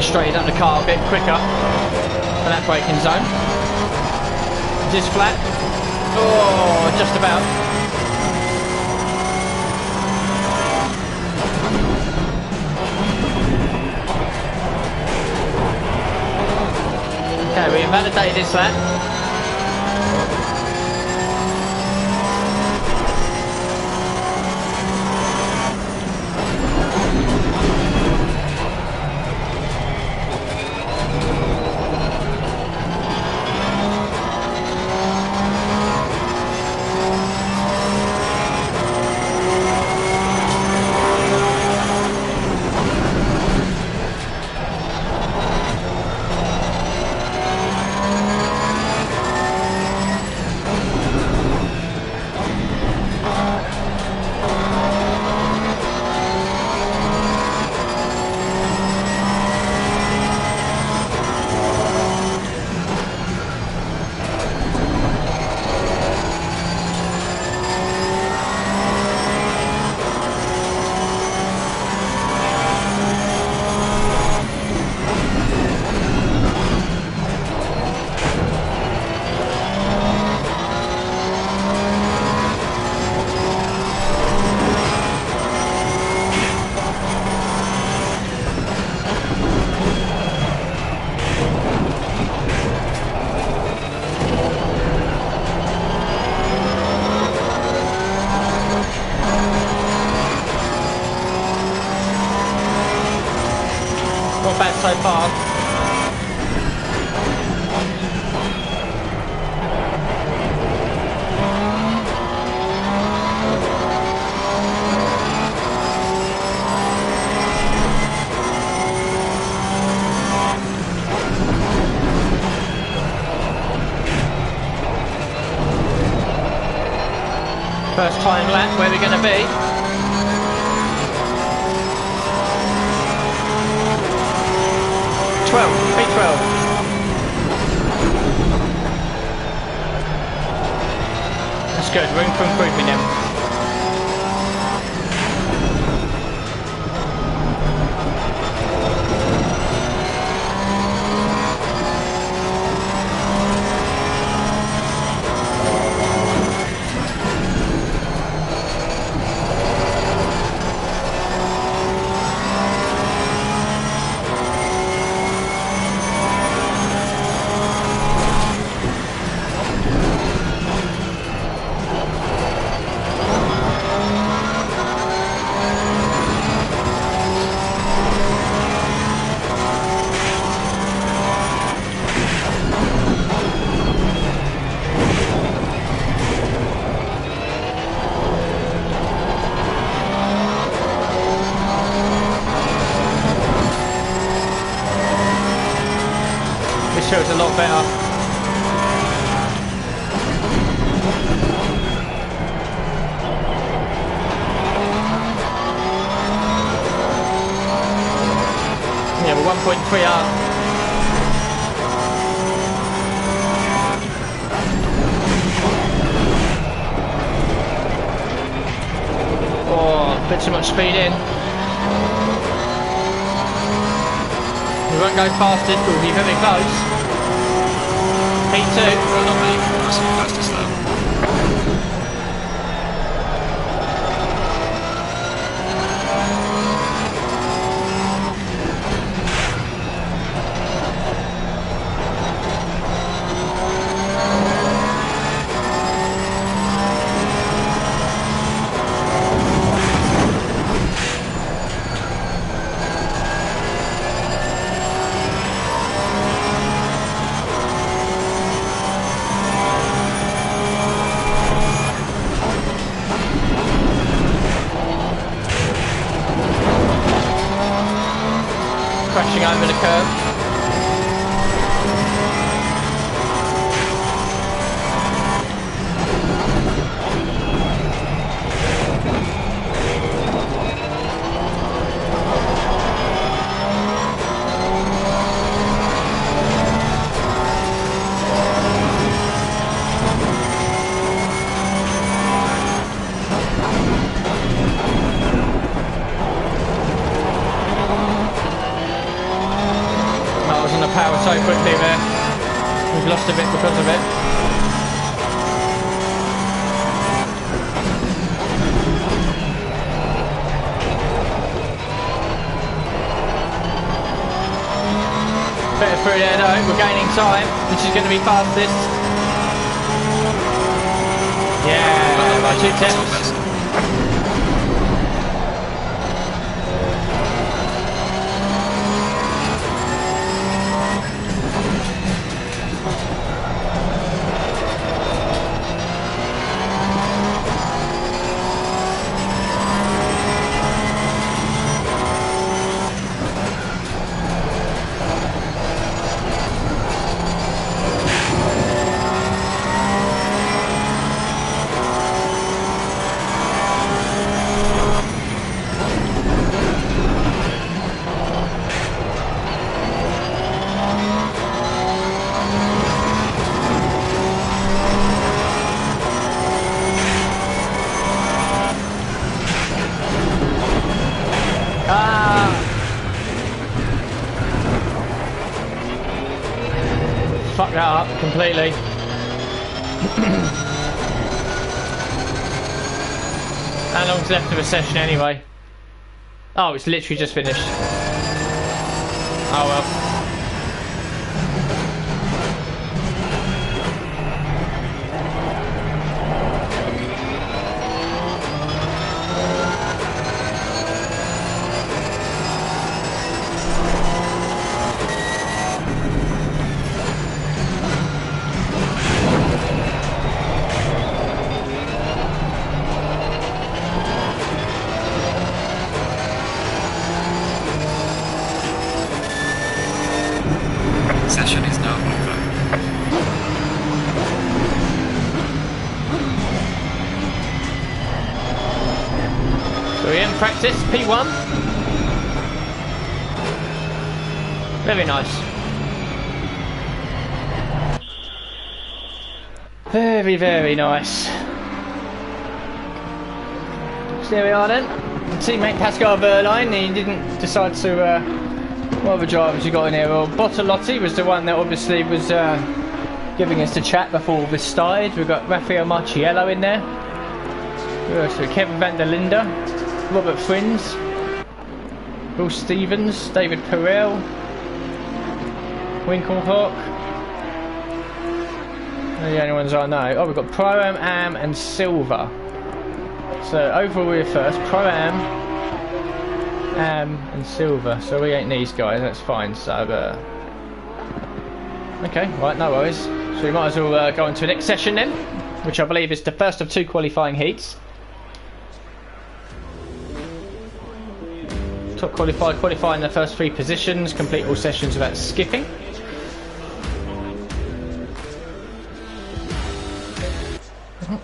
straightened up the car a bit quicker for that braking zone. Is this flat? Oh, just about. Okay, we invalidated this lap. Not bad so far. First time lap, where we're going to be. P12. That's good, room for improvement now. Shows a lot better. Yeah, we're 1.3 up. Oh, a bit too much speed in. We won't go fast, it will be very close. P2. Well done, mate. That's the fastest lap. Crashing over the curb. most of it because of it. Better through there though, we're gaining time. This is going to be fastest. Yeah, by 2 tenths. Fuck that up completely. How long's left of a session anyway? Oh, it's literally just finished. Oh well. Session is now over. So we're in practice, P1. Very nice. Very, very nice. So there we are then. Teammate Pascal Verline, he didn't decide to what other drivers you got in here? Well, Bottolotti was the one that obviously was giving us the chat before we started. We've got Rafael Marchiello in there. So Kevin van der Linde, Robert Frins, Will Stevens, David Perel, Winkelhawk. They're the only ones I know. Oh, we've got Pro-Am, Am and Silver. So overall we're first. Pro-Am, and Silver, so we ain't these guys, that's fine. So okay, right, no worries. So we might as well go on to the next session then, which I believe is the first of 2 qualifying heats. Top qualified, qualify in the first 3 positions, complete all sessions without skipping.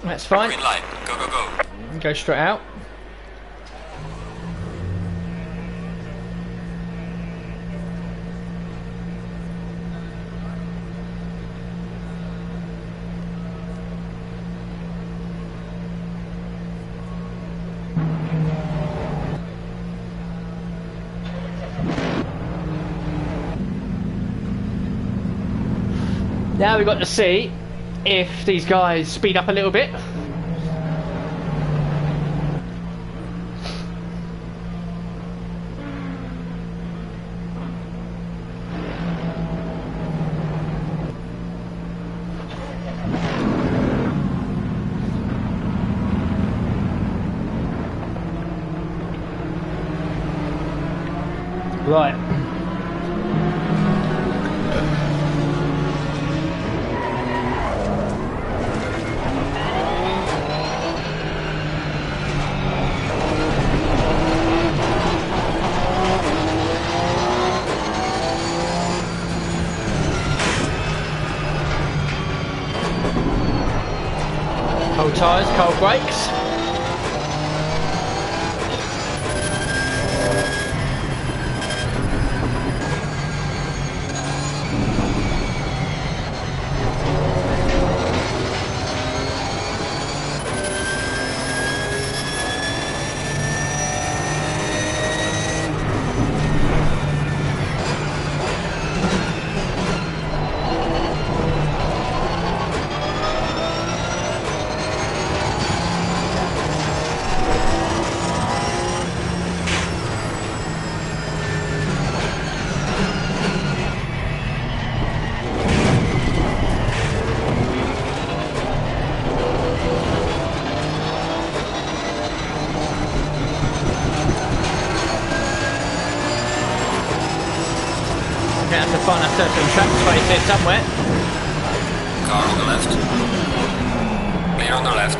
That's fine. Green light, go, go, go. Go straight out. Now we've got to see if these guys speed up a little bit. Right. Cold tyres, cold brakes. certain track space here somewhere. Car on the left. Clear on the left.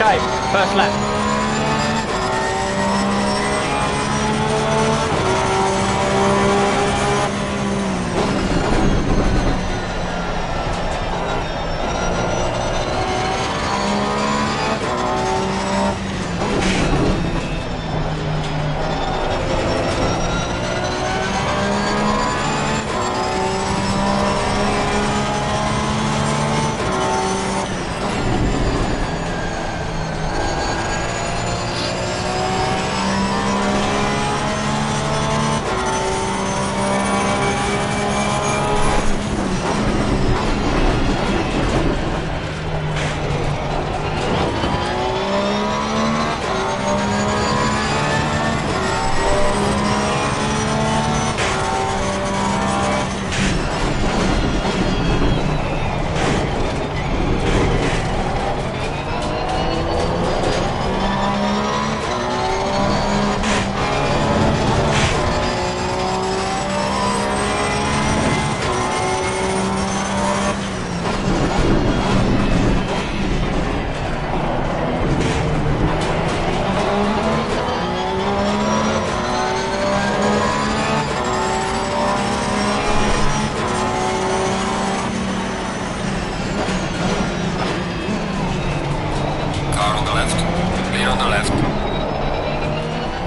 Okay, first lap.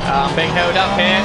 I'm being held up here.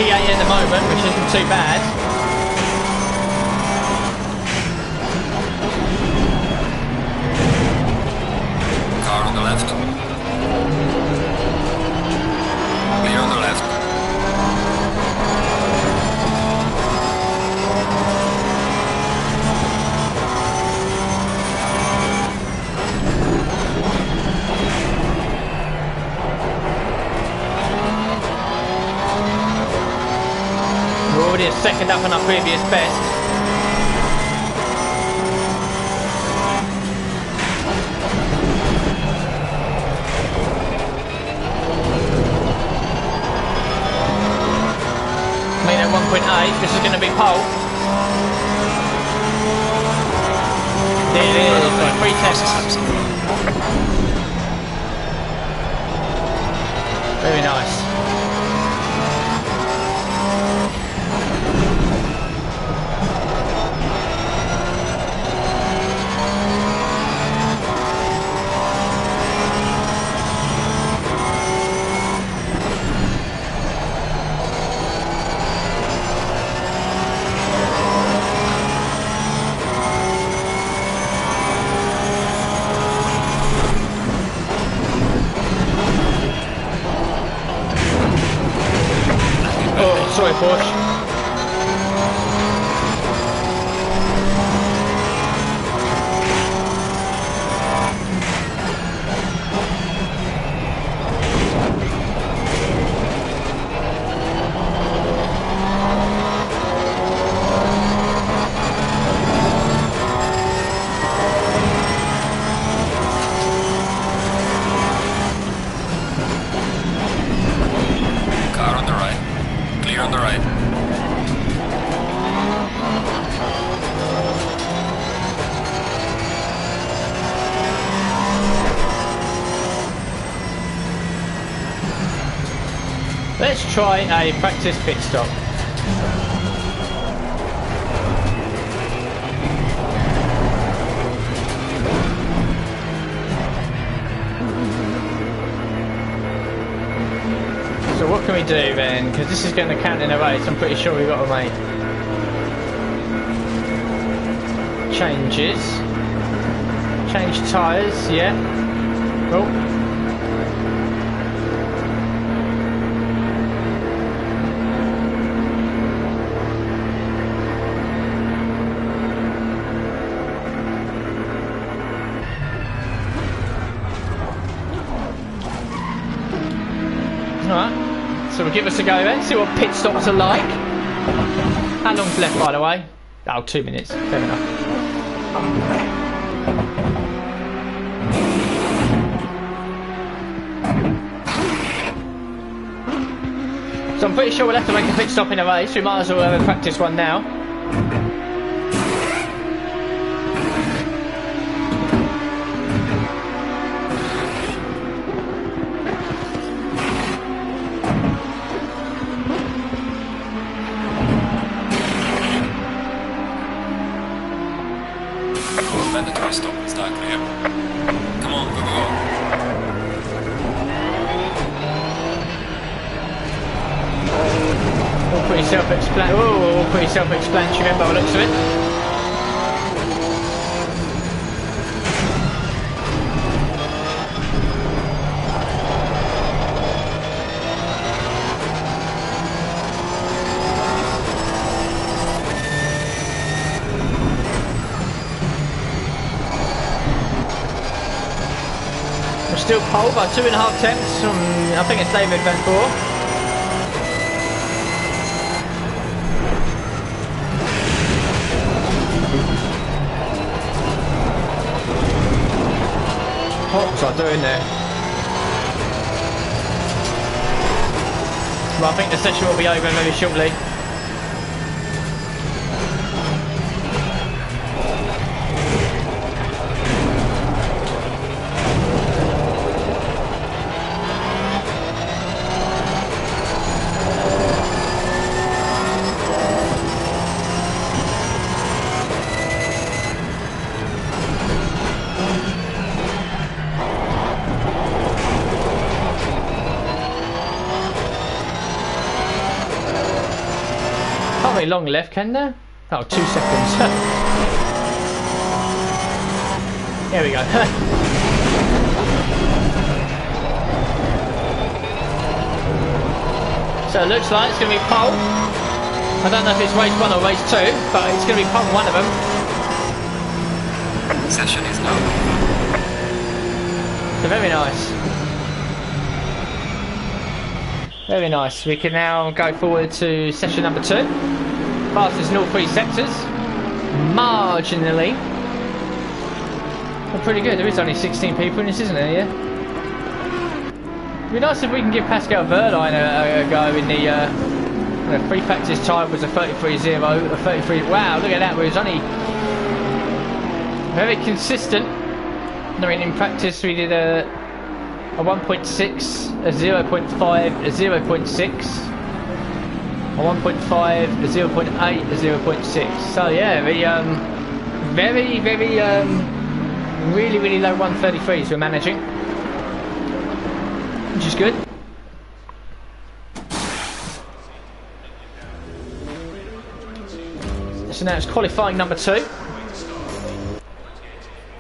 P8 at the moment, which isn't too bad. Car on the left. Clear on the left. We're already a second up on our previous best. I mean at 1.8, this is going to be pole. There it is, free test. Very nice. let's try a practice pit stop. So what can we do then? Because this is going to count in a race. I'm pretty sure we've got to make changes. Change tyres, yeah. Oh. Alright, so we'll give us a go then, see what pit stops are like. How long's left, by the way? Oh, 2 minutes, fair enough. So I'm pretty sure we'll have to make a pit stop in a race. We might as well have a practice one now. Mandatory stop is not clear. Come on, go, go, go. All pretty self-explanatory by the looks of it. We're still pole by 2.5 tenths from, I think it's David Van Boer. What's I doing there? Well, I think the session will be over very shortly. Can't be long left, can there? Oh, 2 seconds. Here we go. So it looks like it's going to be pole. I don't know if it's race 1 or race 2, but it's going to be pole one of them. Session is now. So very nice. Very nice. We can now go forward to session number 2. Fastest in all 3 sectors. Marginally. But pretty good. There is only 16 people in this, isn't there? Yeah. It'd be nice if we can give Pascal Verline a go in the free practice time was a 33.0, a 33. Wow, look at that. We was only very consistent. I mean, in practice we did a 1.6, a 0.5, a 0.6, a 1.5, a 0.8, a 0.6. So yeah, the very really low 133s we're managing, which is good. So now it's qualifying number 2.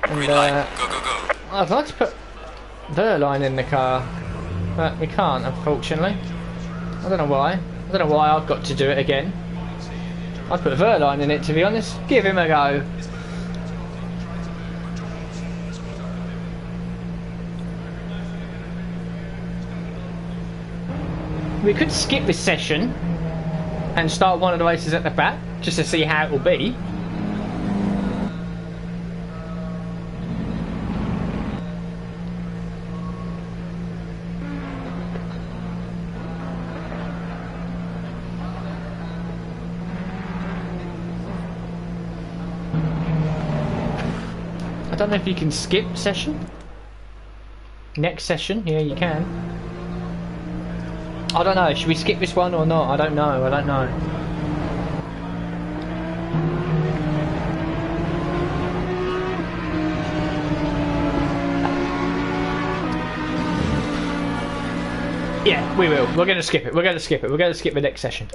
Green light, go, go, go. I'd like to put Verline in the car, but we can't, unfortunately. I don't know why. I don't know why I've got to do it again. I'd put Verline in it, to be honest. Give him a go. We could skip this session and start one of the races at the back, just to see how it will be. I don't know if you can skip session. Next session, yeah, you can. I don't know, should we skip this one or not? I don't know. Yeah, we will. We're going to skip it. We're going to skip the next session.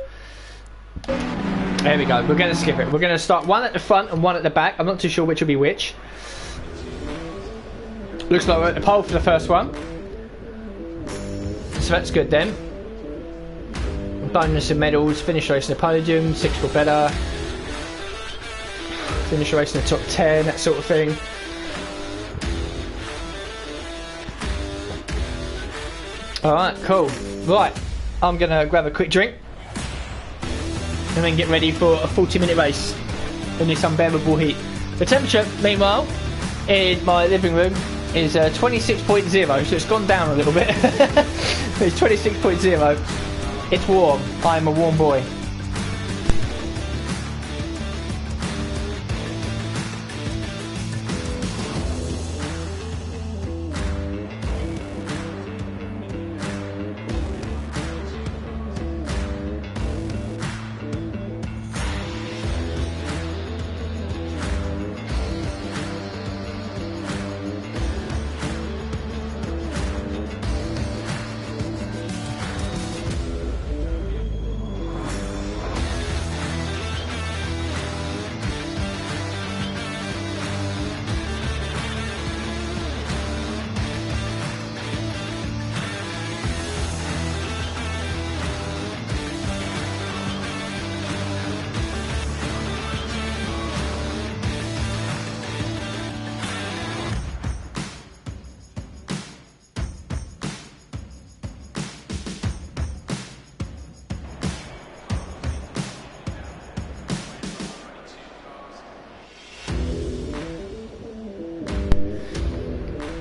There we go. We're going to skip it. We're going to start one at the front and one at the back. I'm not too sure which will be which. Looks like we're at the pole for the first one. So that's good then. Bonus and medals. Finish race in the podium. 6 or better. Finish race in the top 10. That sort of thing. Alright, cool. Right. I'm going to grab a quick drink. And then get ready for a 40-minute race in this unbearable heat. The temperature, meanwhile, in my living room is 26.0, so it's gone down a little bit. It's 26.0. It's warm. I am a warm boy.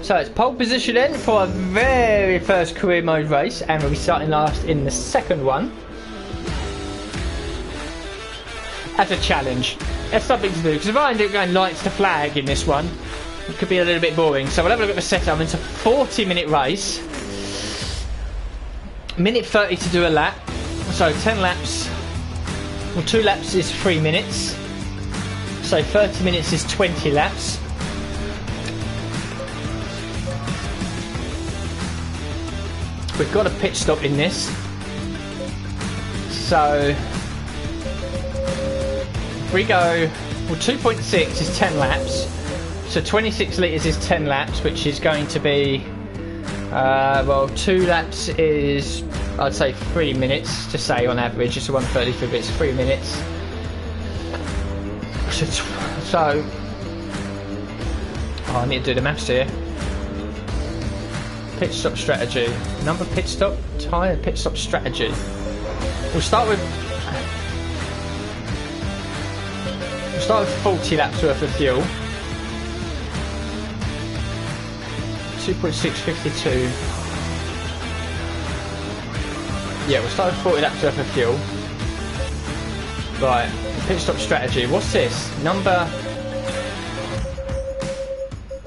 So it's pole position in for our very first career mode race, and we'll be starting last in the second one. As a challenge. That's something to do, because if I end up going lights to flag in this one, it could be a little bit boring. So we'll have a look at the setup. It's a 40-minute race. Minute 30 to do a lap. So 10 laps. Well, 2 laps is 3 minutes. So 30 minutes is 20 laps. We've got a pit stop in this, so if we go, well, 2.6 is 10 laps, so 26 litres is 10 laps, which is going to be, well, 2 laps is, I'd say 3 minutes, to say on average, it's a 133 bits, 3 minutes, so, oh, I need to do the maths here. Pit stop strategy. Number pit stop, tyre pit stop strategy. We'll start with 40 laps worth of fuel. 2.652. Yeah, we'll start with 40 laps worth of fuel. Right, pit stop strategy. What's this?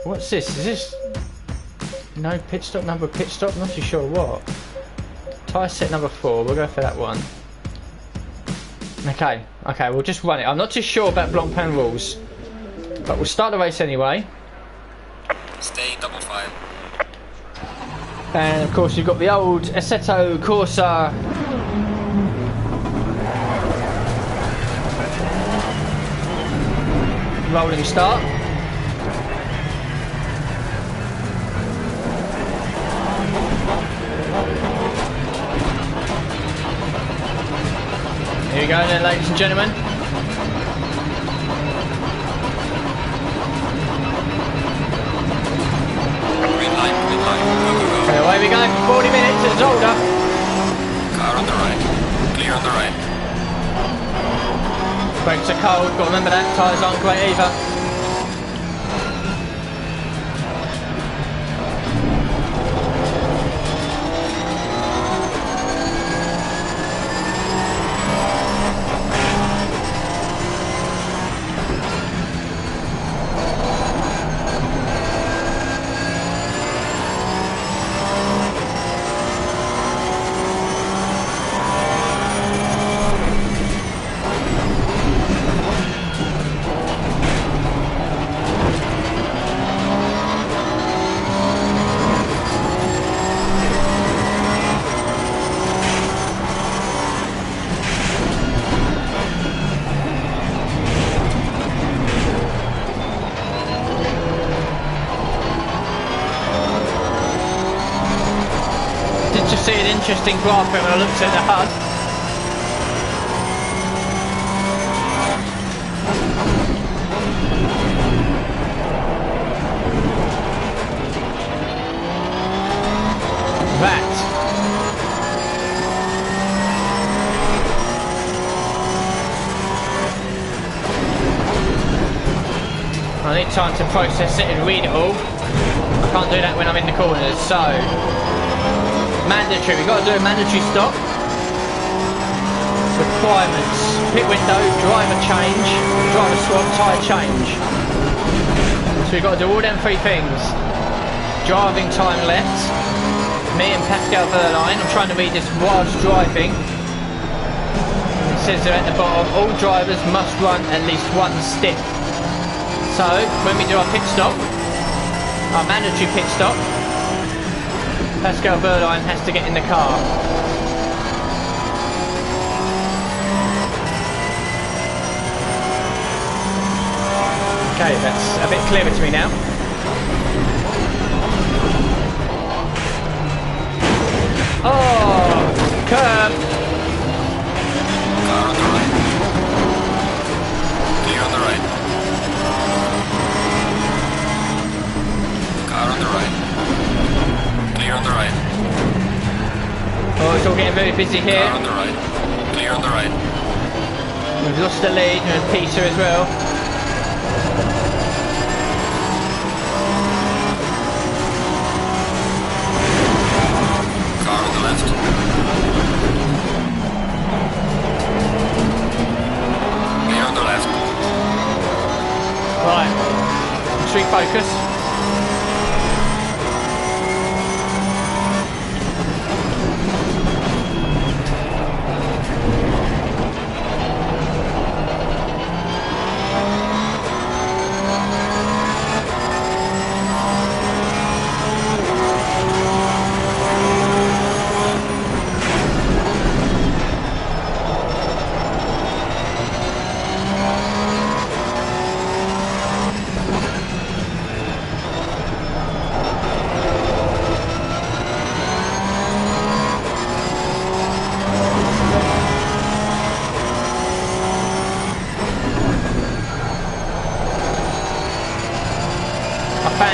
What's this? Is this? No pit stop, number pit stop, I'm not too sure what. Tyre set number 4, we'll go for that one. Okay, we'll just run it. I'm not too sure about Blancpain rules, but we'll start the race anyway. Stay double 5. And of course you've got the old Assetto Corsa rolling start. Here we go then, ladies and gentlemen. Green light, go, go, go. And away we go for 40 minutes at Zolder. Car on the right, clear on the right. Brakes are cold, got to remember that, tyres aren't great either. interesting graph when I looked at the HUD. That. I need time to process it and read it all. I can't do that when I'm in the corners, so mandatory, we've got to do a mandatory stop. Requirements, pit window, driver change, driver swap, tyre change. So we've got to do all them three things. Driving time left, me and Pascal Verline, I'm trying to read this whilst driving. It says there at the bottom, all drivers must run at least one stint. So, when we do our pit stop, our mandatory pit stop, Pascal Verline has to get in the car. Okay, that's a bit clearer to me now. Oh, curb! Car on the right. Clear on the right. Car on the right. Clear on the right. Oh, it's all getting very busy here. Car on the right. Clear on the right. We've lost the lead and Peter as well. Car on the left. Clear on the left. Right, let's refocus.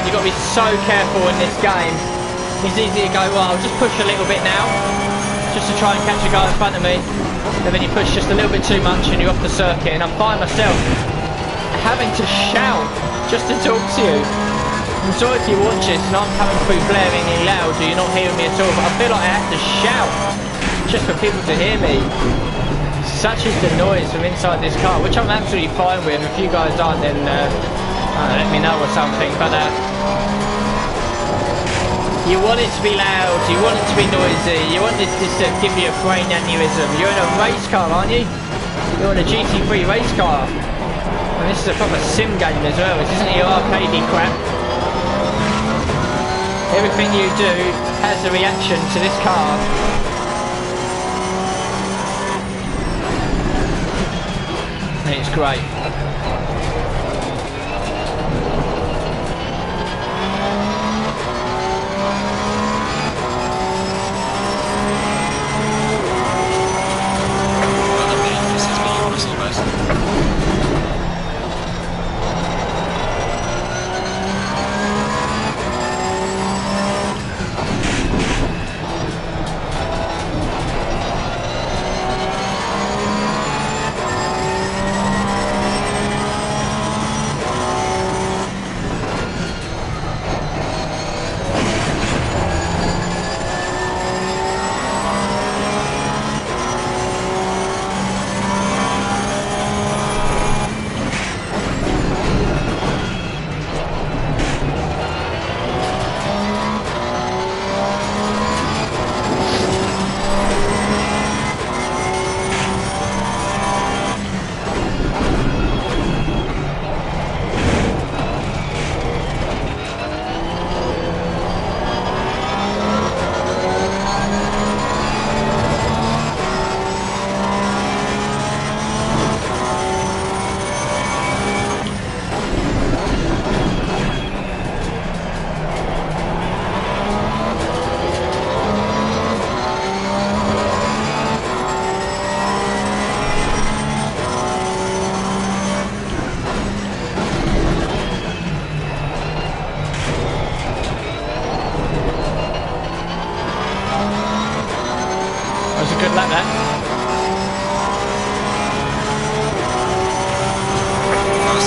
You've got to be so careful in this game. It's easy to go, well, I'll just push a little bit now, just to try and catch a guy in front of me, and then you push just a little bit too much and you're off the circuit, and I find myself having to shout just to talk to you. I'm sorry if you watch this and I'm coming through blaringly loud, so you're not hearing me at all, but I feel like I have to shout just for people to hear me. Such is the noise from inside this car, which I'm absolutely fine with. If you guys aren't, then let me know or something, but you want it to be loud, you want it to be noisy, you want this to give you a brain aneurysm. You're in a race car, aren't you? You're in a GT3 race car. And this is a proper sim game as well, this isn't your arcadey crap. Everything you do has a reaction to this car. And it's great.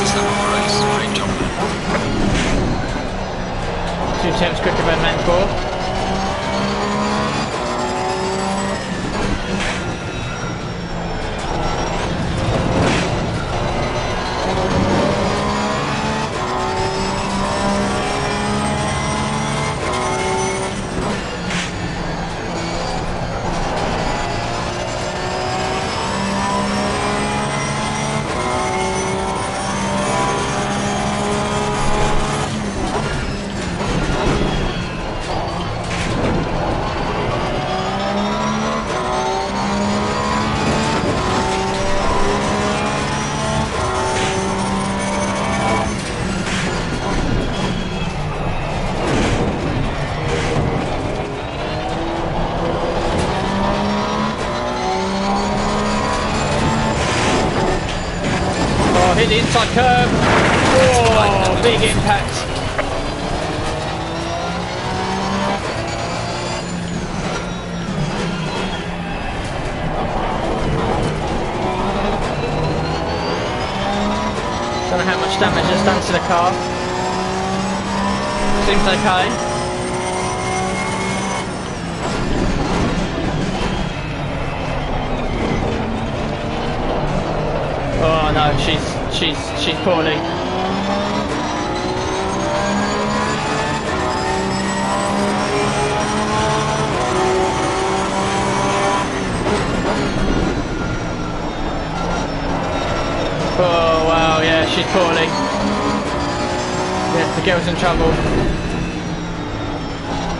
fastest lap of the race. Great job, man. 2 attempts quicker than lane 4. Hit the inside curve. Oh, big impact. Don't know how much damage it's done to the car. Seems okay. Oh no, she's poorly. Oh wow, yeah, she's poorly. Yeah, the girl's in trouble.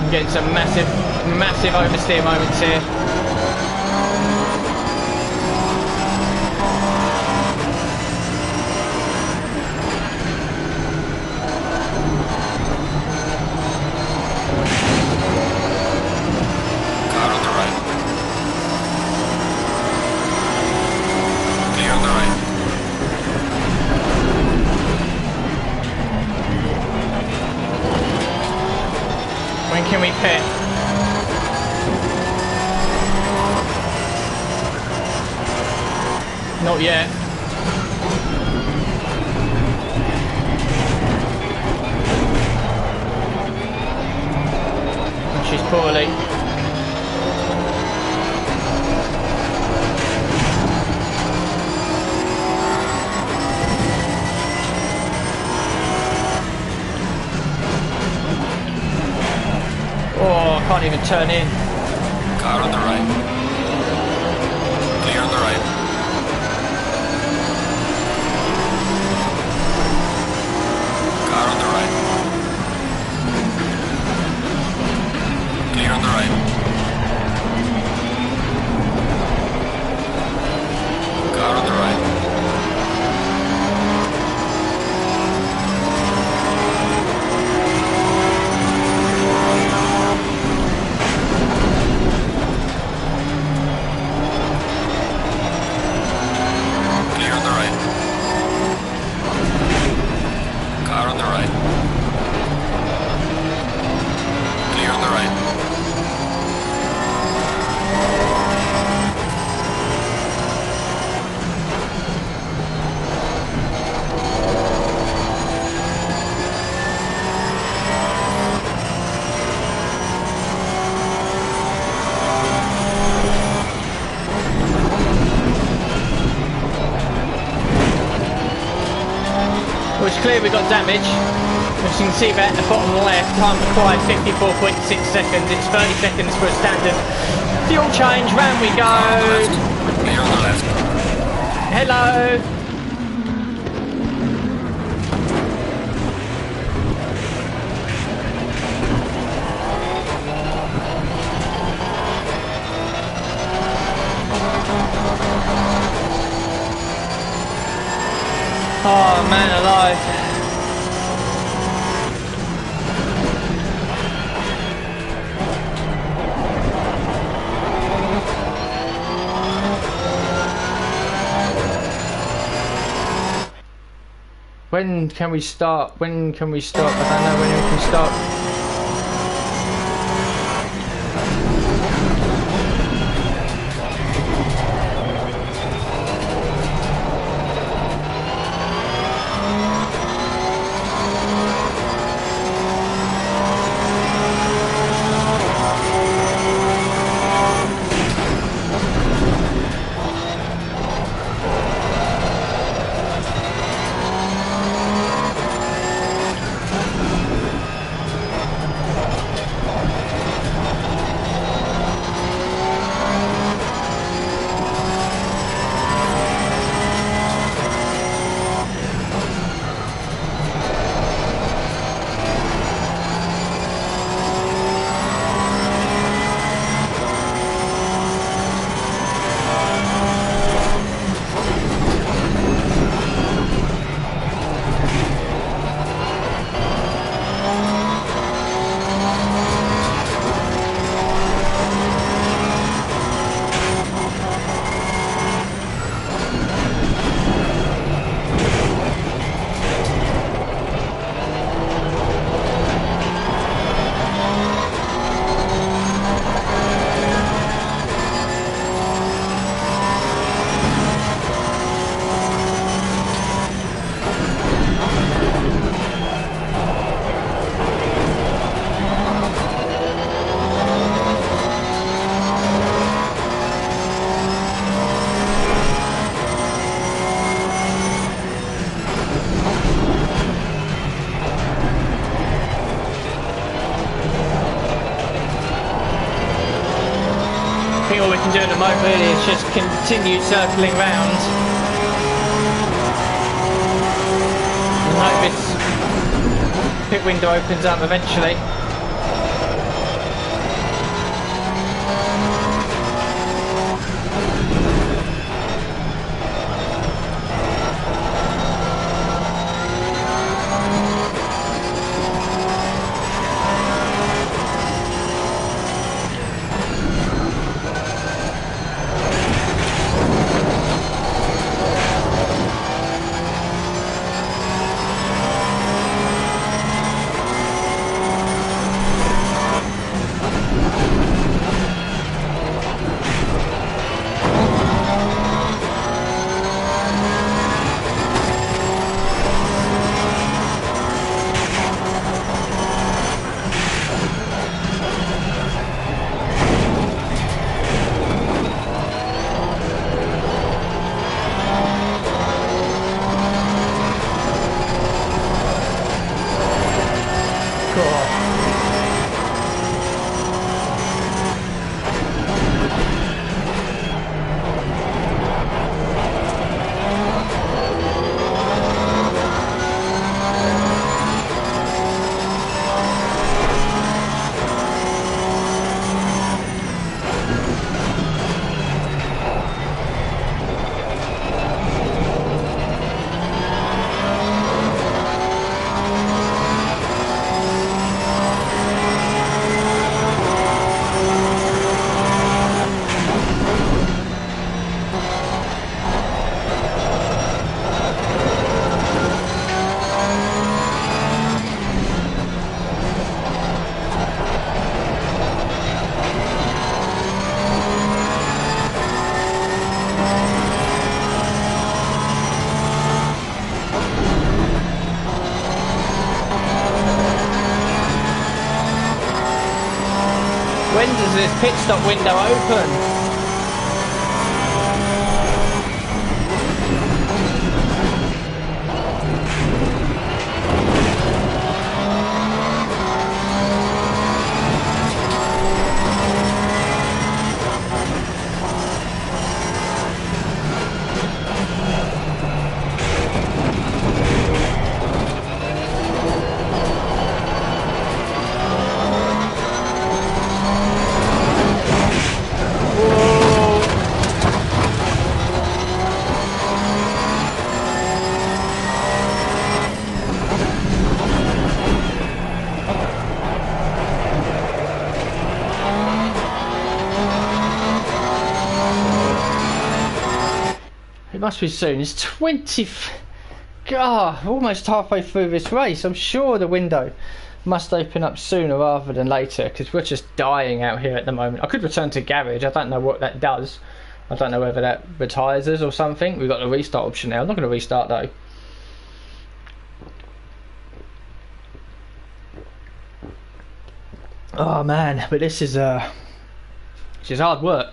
I'm getting some massive oversteer moments here. Can we pit? Not yet. She's poorly. Oh, I can't even turn in. Car on the right. Clear on the right. Car on the right. Clear on the right. Car on the right. Well, it's clear we got damage. As you can see that at the bottom left, time required 54.6 seconds. It's 30 seconds for a standard fuel change. Round we go. Clear on the left. Hello. Oh man alive. When can we start? When can we stop? I don't know when we can stop. do at the moment really is just continue circling round and hope this pit window opens up eventually. When does this pit stop window open? It must be soon. It's 20. God, almost halfway through this race. I'm sure the window must open up sooner rather than later because we're just dying out here at the moment. I could return to garage. I don't know what that does. I don't know whether that retires us or something. We've got the restart option now. I'm not going to restart though. Oh man, but this is hard work.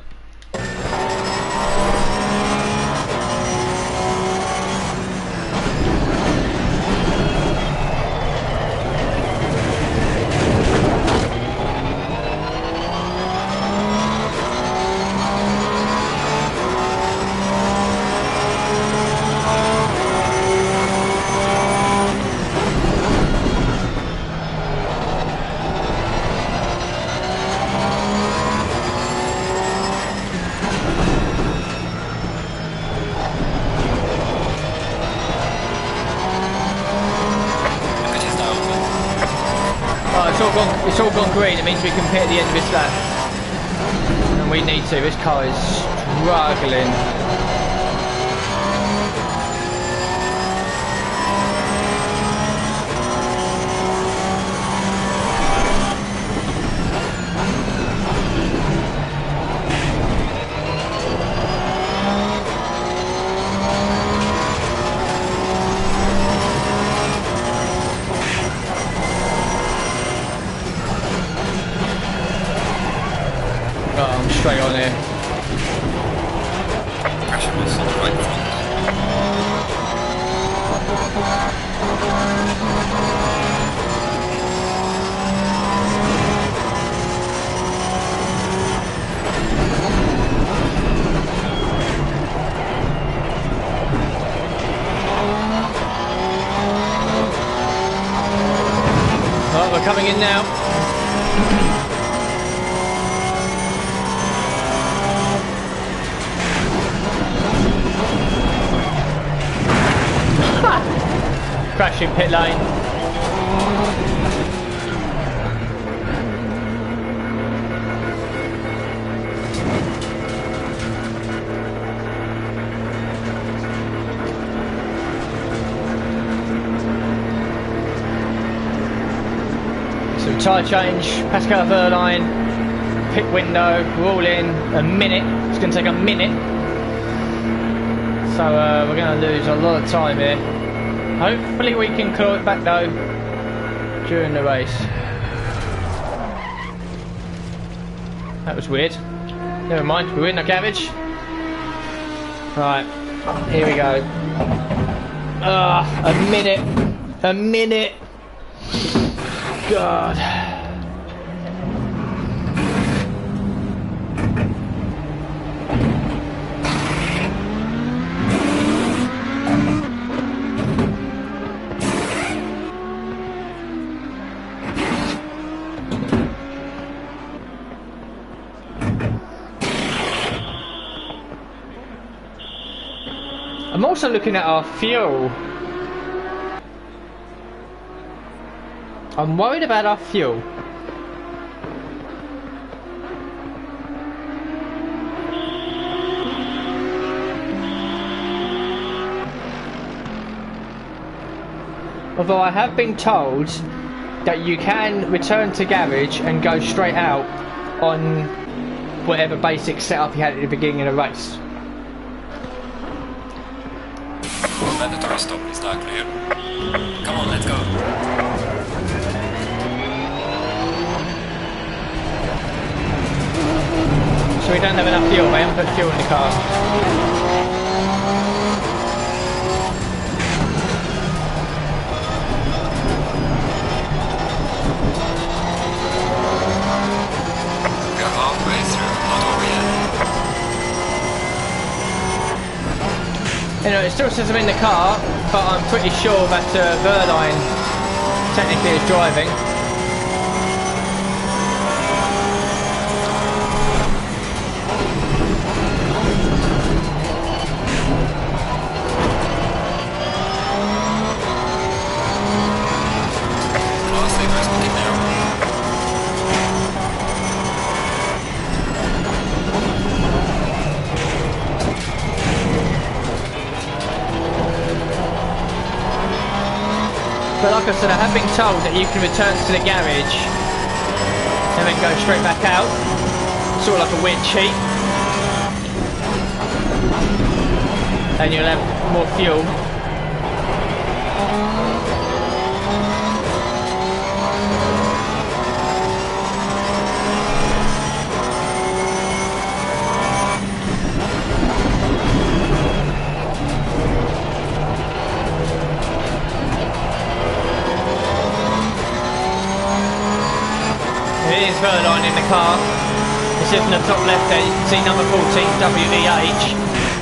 It's all gone green. It means we can pit at the end of this lap, and we need to. This car is struggling. Pressure coming in now. Crashing pit lane. So tyre change, Pascal Wehrlein, pit window, we're all in a minute. It's going to take a minute. So we're going to lose a lot of time here. Hopefully we can claw it back though during the race. That was weird. Never mind, we're in the garage. Right, here we go. A minute. A minute. God. I'm also looking at our fuel. I'm worried about our fuel. Although I have been told that you can return to garage and go straight out on whatever basic setup you had at the beginning of the race. Mandatory stop is now clear. Come on, let's go. So we don't have enough fuel, I haven't put fuel in the car. We are halfway through, not over yet. You know, it still says I'm in the car, but I'm pretty sure that Wehrlein technically is driving. But like I said, I have been told that you can return to the garage and then go straight back out. Sort of like a weird cheat. And you'll have more fuel. It is Wehrlein in the car. It says in the top left there, you can see number 14 WEH,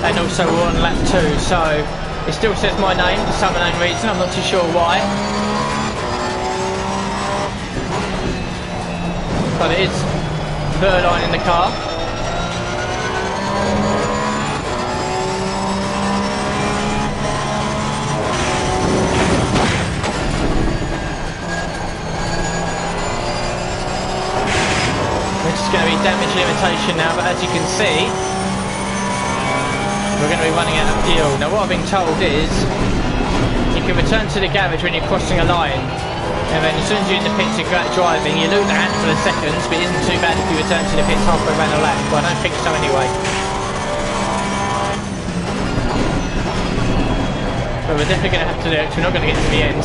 and also we're on lap 2, so it still says my name for some unknown reason, I'm not too sure why. But it is Wehrlein in the car. Which is going to be damage limitation now, but as you can see, we're going to be running out of fuel. Now what I've been told is, you can return to the garage when you're crossing a line, and then as soon as you're in the pits and driving, you lose a handful of seconds, but it isn't too bad if you return to the pits halfway around the lap. Well, I don't think so anyway. But we're definitely going to have to do it, because we're not going to get to the end.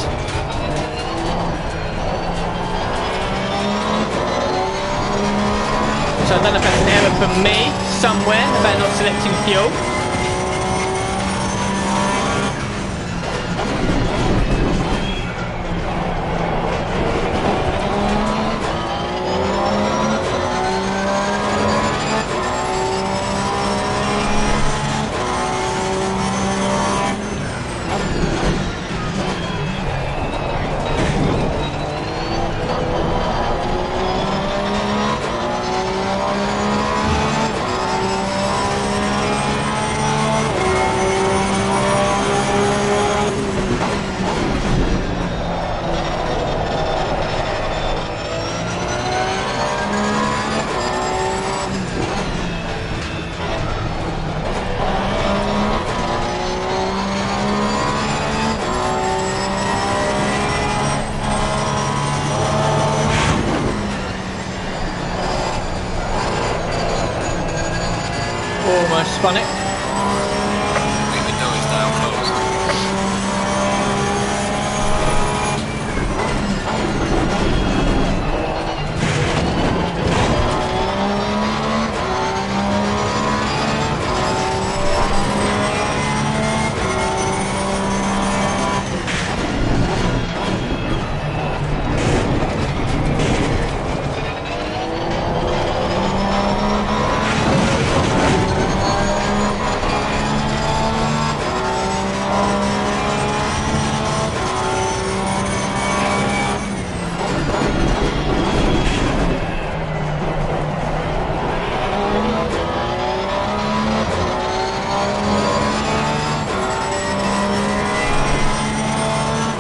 So I don't know if that's an error from me somewhere about not selecting fuel.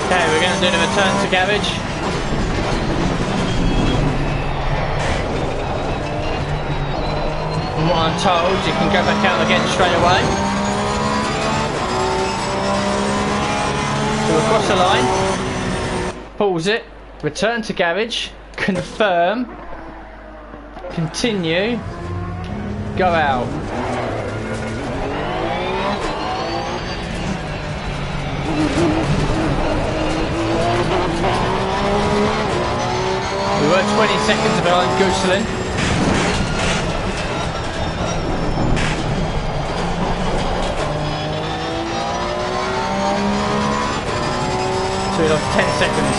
Okay, we're going to do the return to garage. From what I'm told, you can go back out again straight away. So across the line, pause it, return to garage, confirm, continue, go out. We were 20 seconds behind Gooselin. So we lost 10 seconds.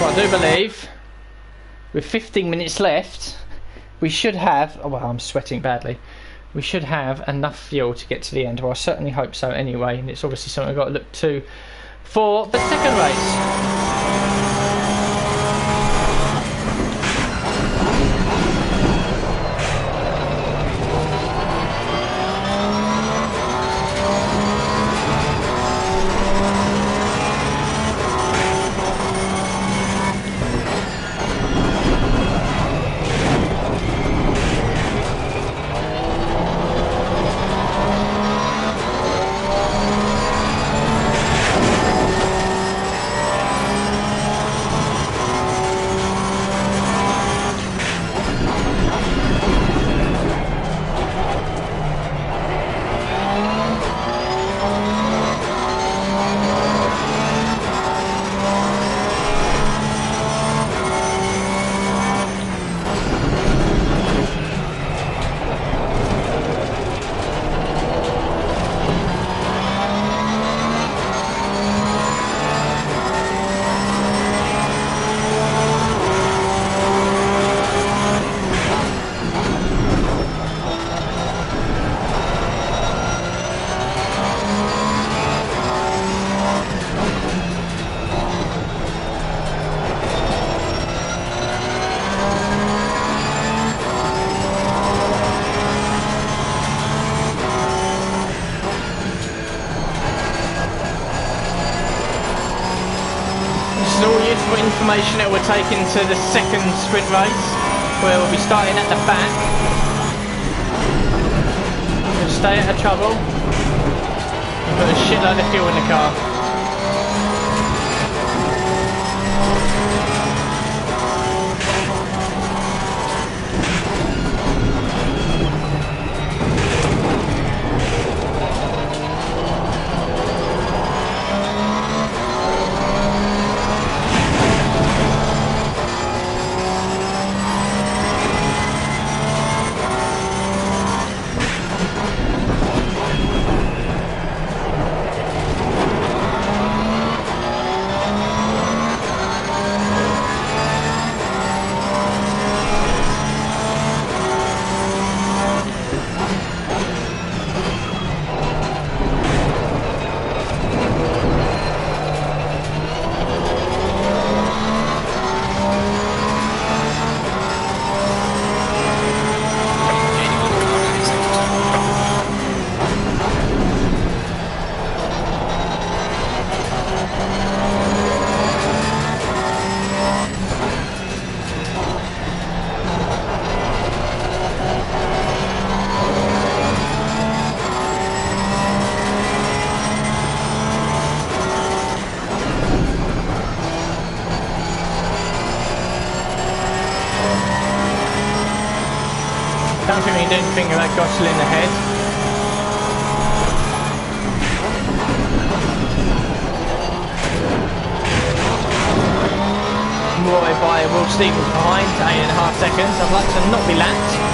Well, I do believe with 15 minutes left we should have, oh well, I'm sweating badly, we should have enough fuel to get to the end. Well, I certainly hope so anyway, and it's obviously something I've got to look to for the second race. Information that we're taking to the second sprint race, where we'll be starting at the back. We'll stay out of trouble and put a shitload of fuel in the car. Don't think we can do anything about Gosselin ahead. Roy by Will Stevens behind, 8.5 seconds. I'd like to not be lapped.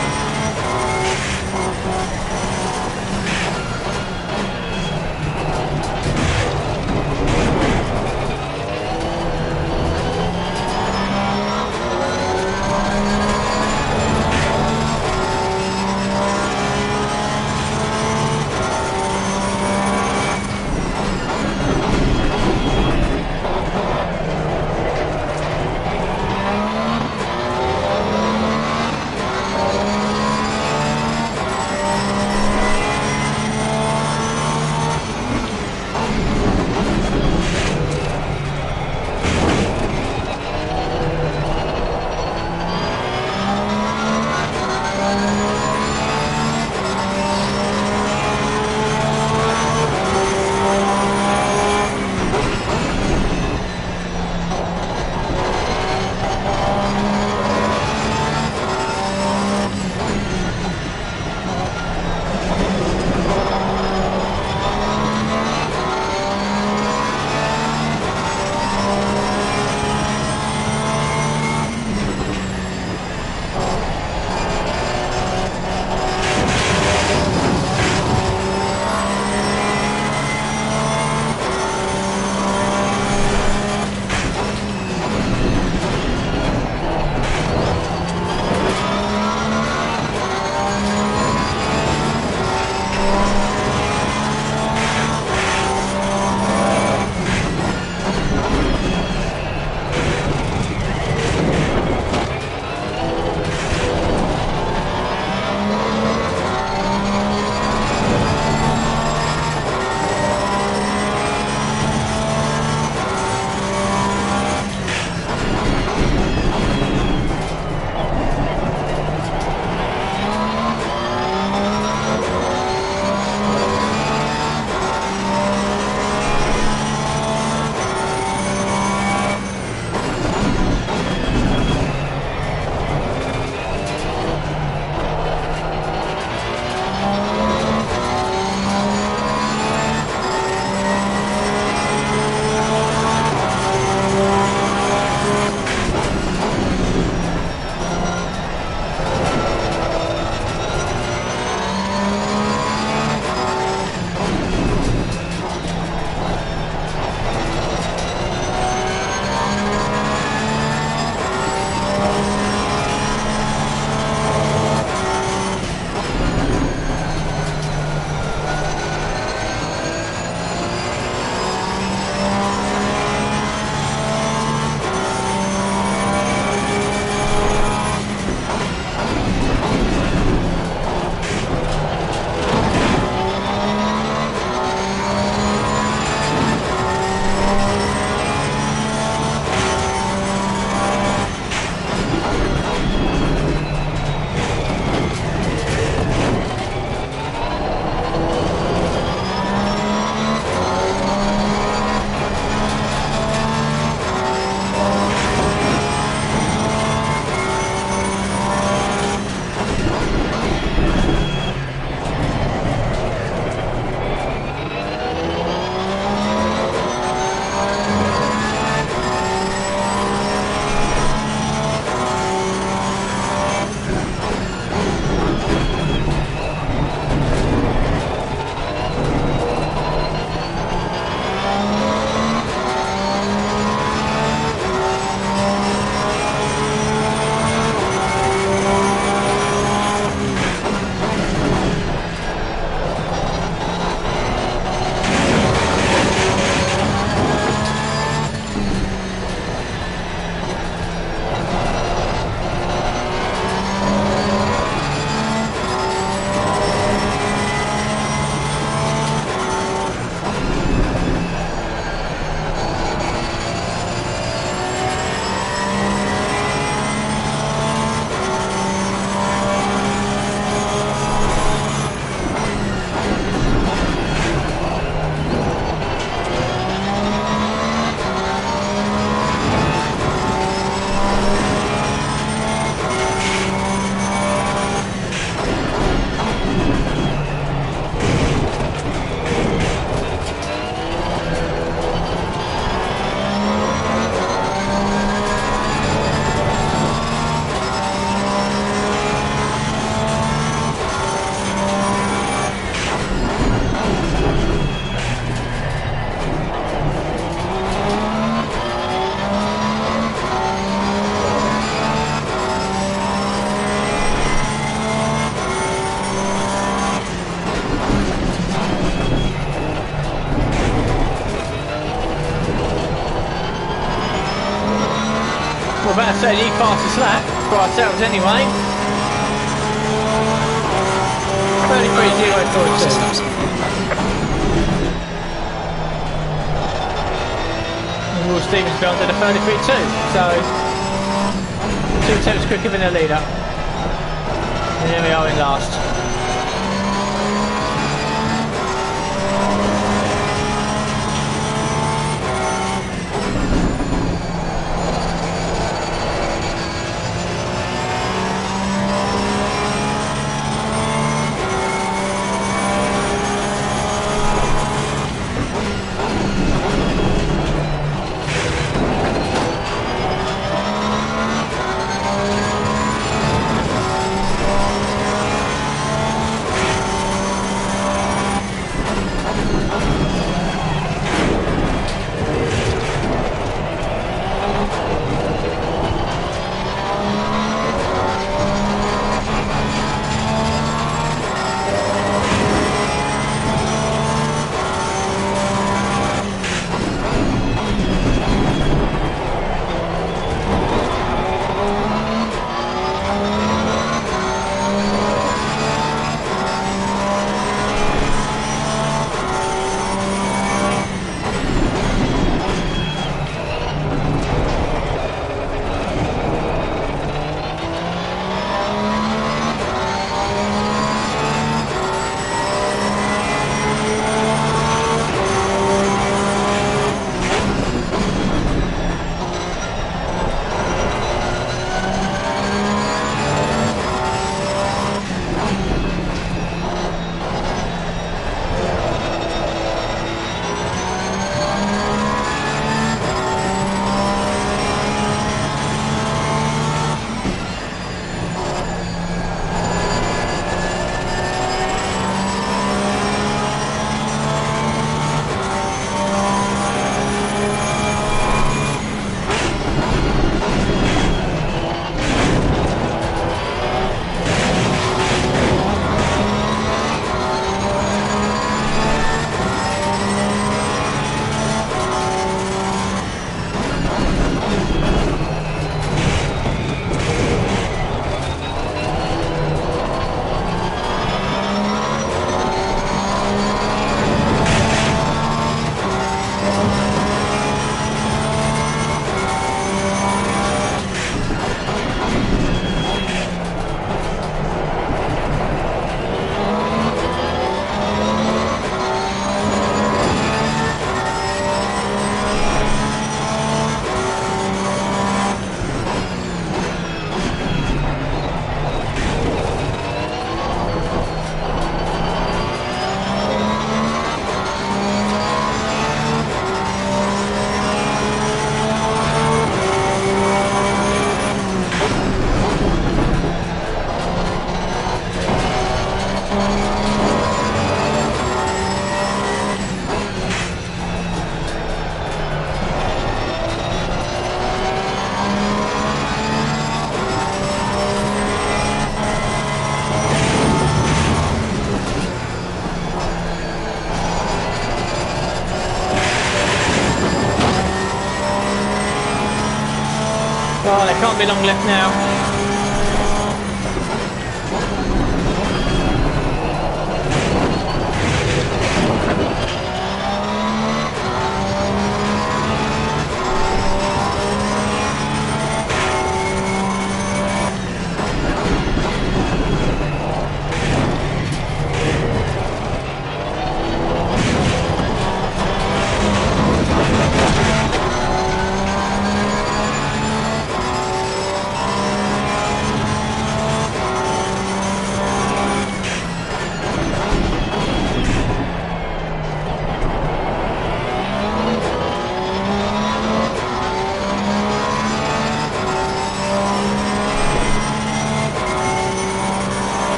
say the fastest lap for ourselves anyway. 33.042. And Will Stevens beyond at a 33.2, so 2 attempts quicker than the leader. And here we are in last. Oh, there can't be long left now.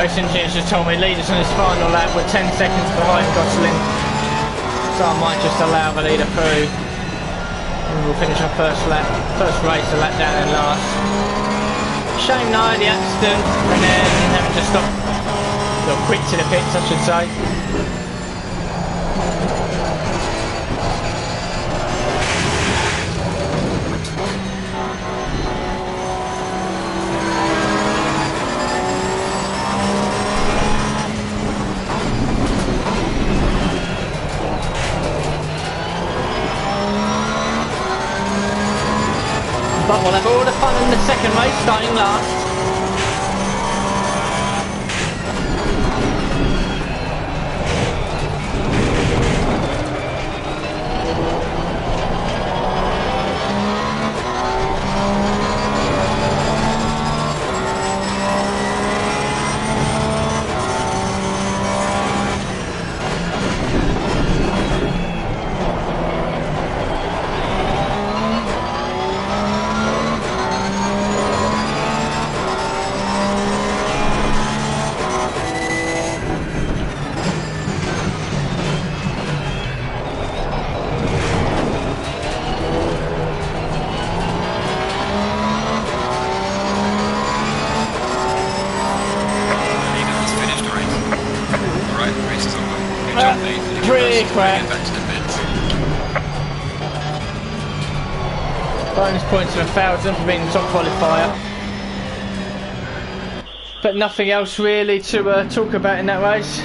Race engineers just told me leaders on his final lap were 10 seconds behind Gosling, so I might just allow the leader through. And we'll finish our first race, a lap down and last. Shame though, the accident, and then having to stop, or quick to the pits, I should say. But we'll have all the fun in the second race, starting last. Bonus points of 1,000 for being the top qualifier. But nothing else really to talk about in that race.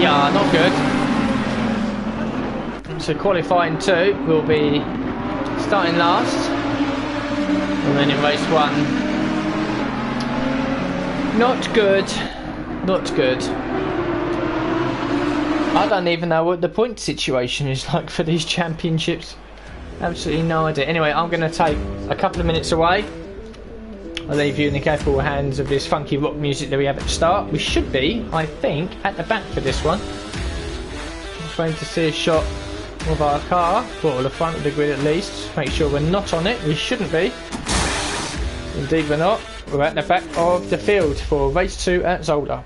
Yeah, not good. So qualifying 2 will be starting last. And then in race 1, not good. Not good. I don't even know what the point situation is like for these championships. Absolutely no idea. Anyway, I'm going to take a couple of minutes away. I'll leave you in the capable hands of this funky rock music that we have at the start. We should be, I think, at the back for this one. Just waiting to see a shot of our car, or the front of the grid at least. Make sure we're not on it. We shouldn't be. Indeed we're not. We're at the back of the field for race 2 at Zolder.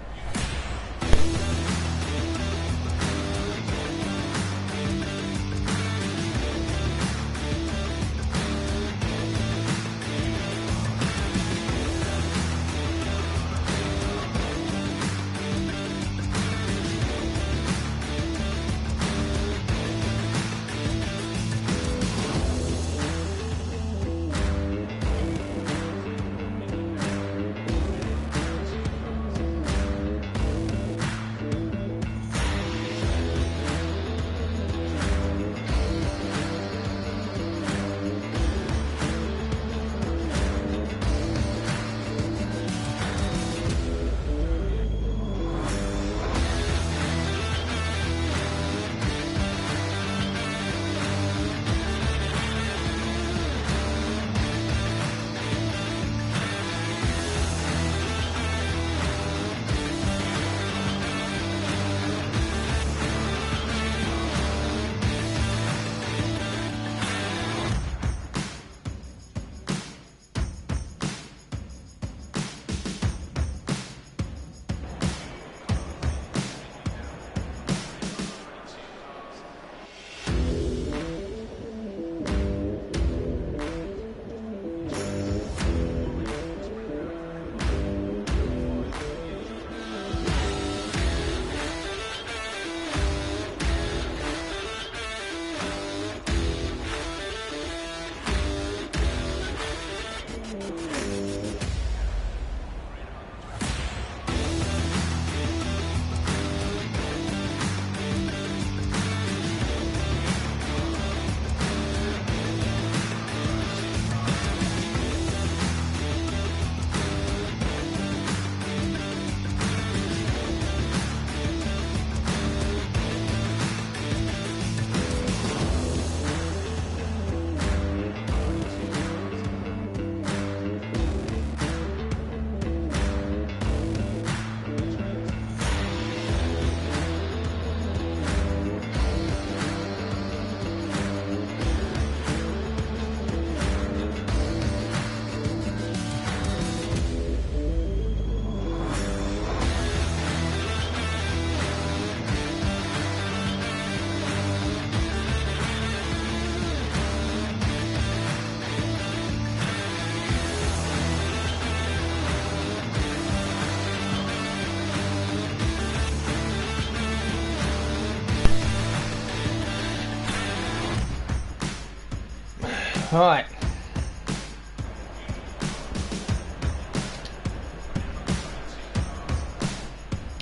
Right.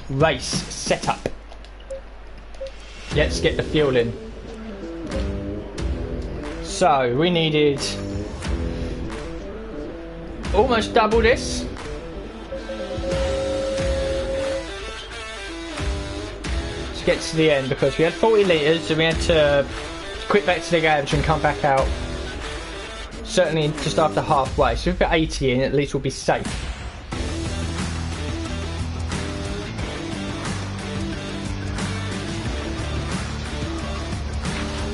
Race setup. Let's get the fuel in. So we needed almost double this. To get to the end, because we had 40 litres and we had to quit back to the garage and come back out certainly just after halfway. So if we put 80 in, at least we'll be safe.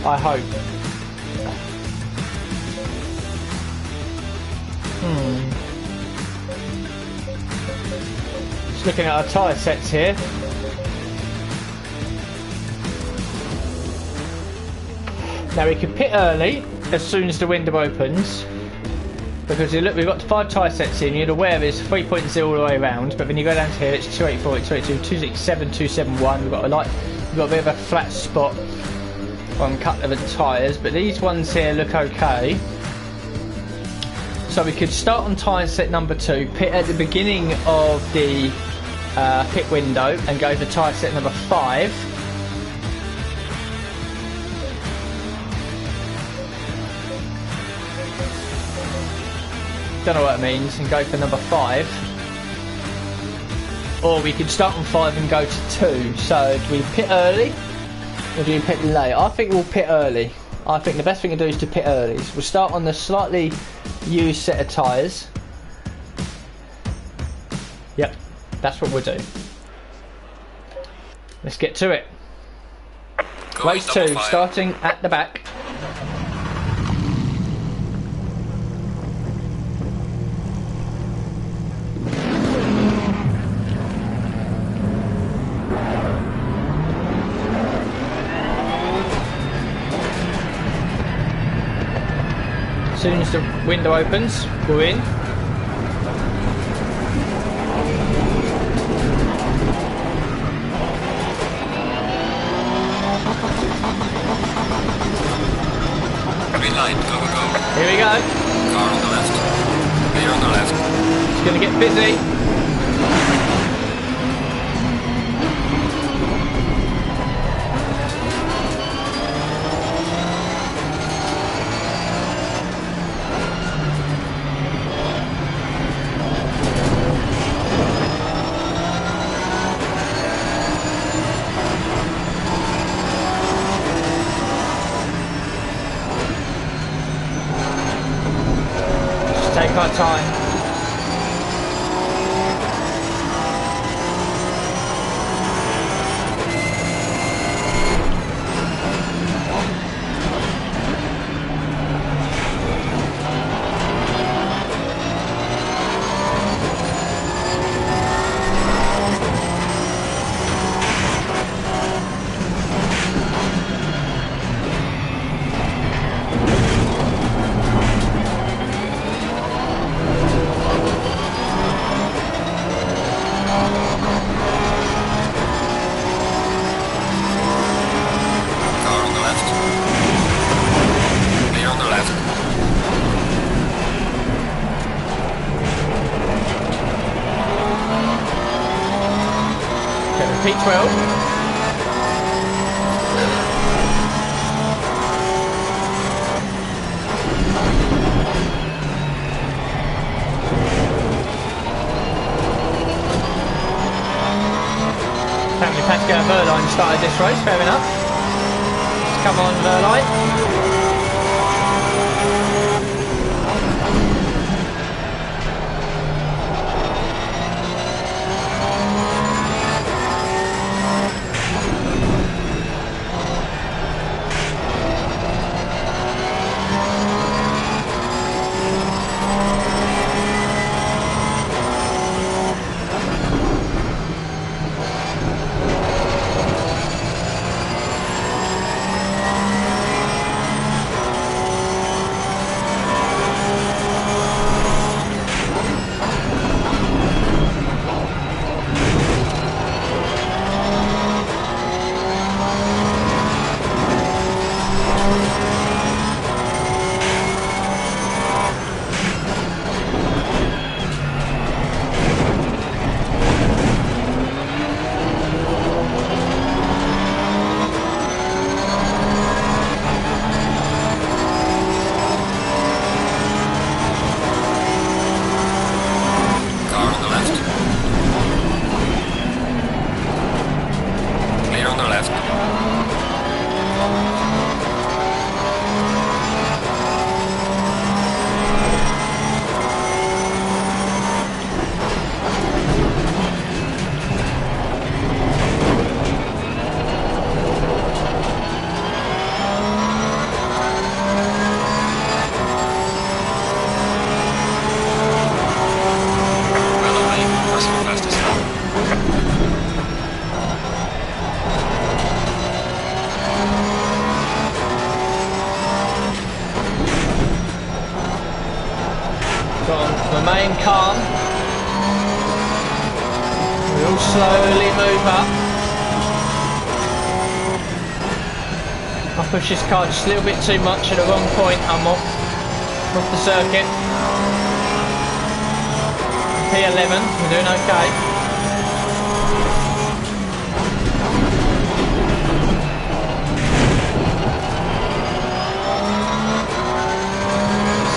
I hope. Just looking at our tyre sets here. Now we can pit early as soon as the window opens, because you look, we've got 5 tyre sets in. You're aware there's 3.0 all the way around, but when you go down to here, it's 284, 282, 267, 271. We've got a bit of a flat spot on a couple of the tyres, but these ones here look okay. So we could start on tyre set number 2, pit at the beginning of the pit window, and go for tyre set number 5. Don't know what it means, and go for number 5. Or we could start on 5 and go to 2. So do we pit early or do we pit late? I think we'll pit early. I think the best thing to do is to pit early. So we'll start on the slightly used set of tyres. Yep, that's what we'll do. Let's get to it. Race 2, starting at the back. As soon as the window opens, we're in. Green light, go, go, go. Here we go. Car on the left. Clear on the left. It's going to get busy. Take our time. P12. Apparently Pascal Verline started this race, fair enough. Come on Verline. calm. We'll slowly move up. I push this car just a little bit too much at the wrong point. I'm off the circuit. P11, we're doing okay.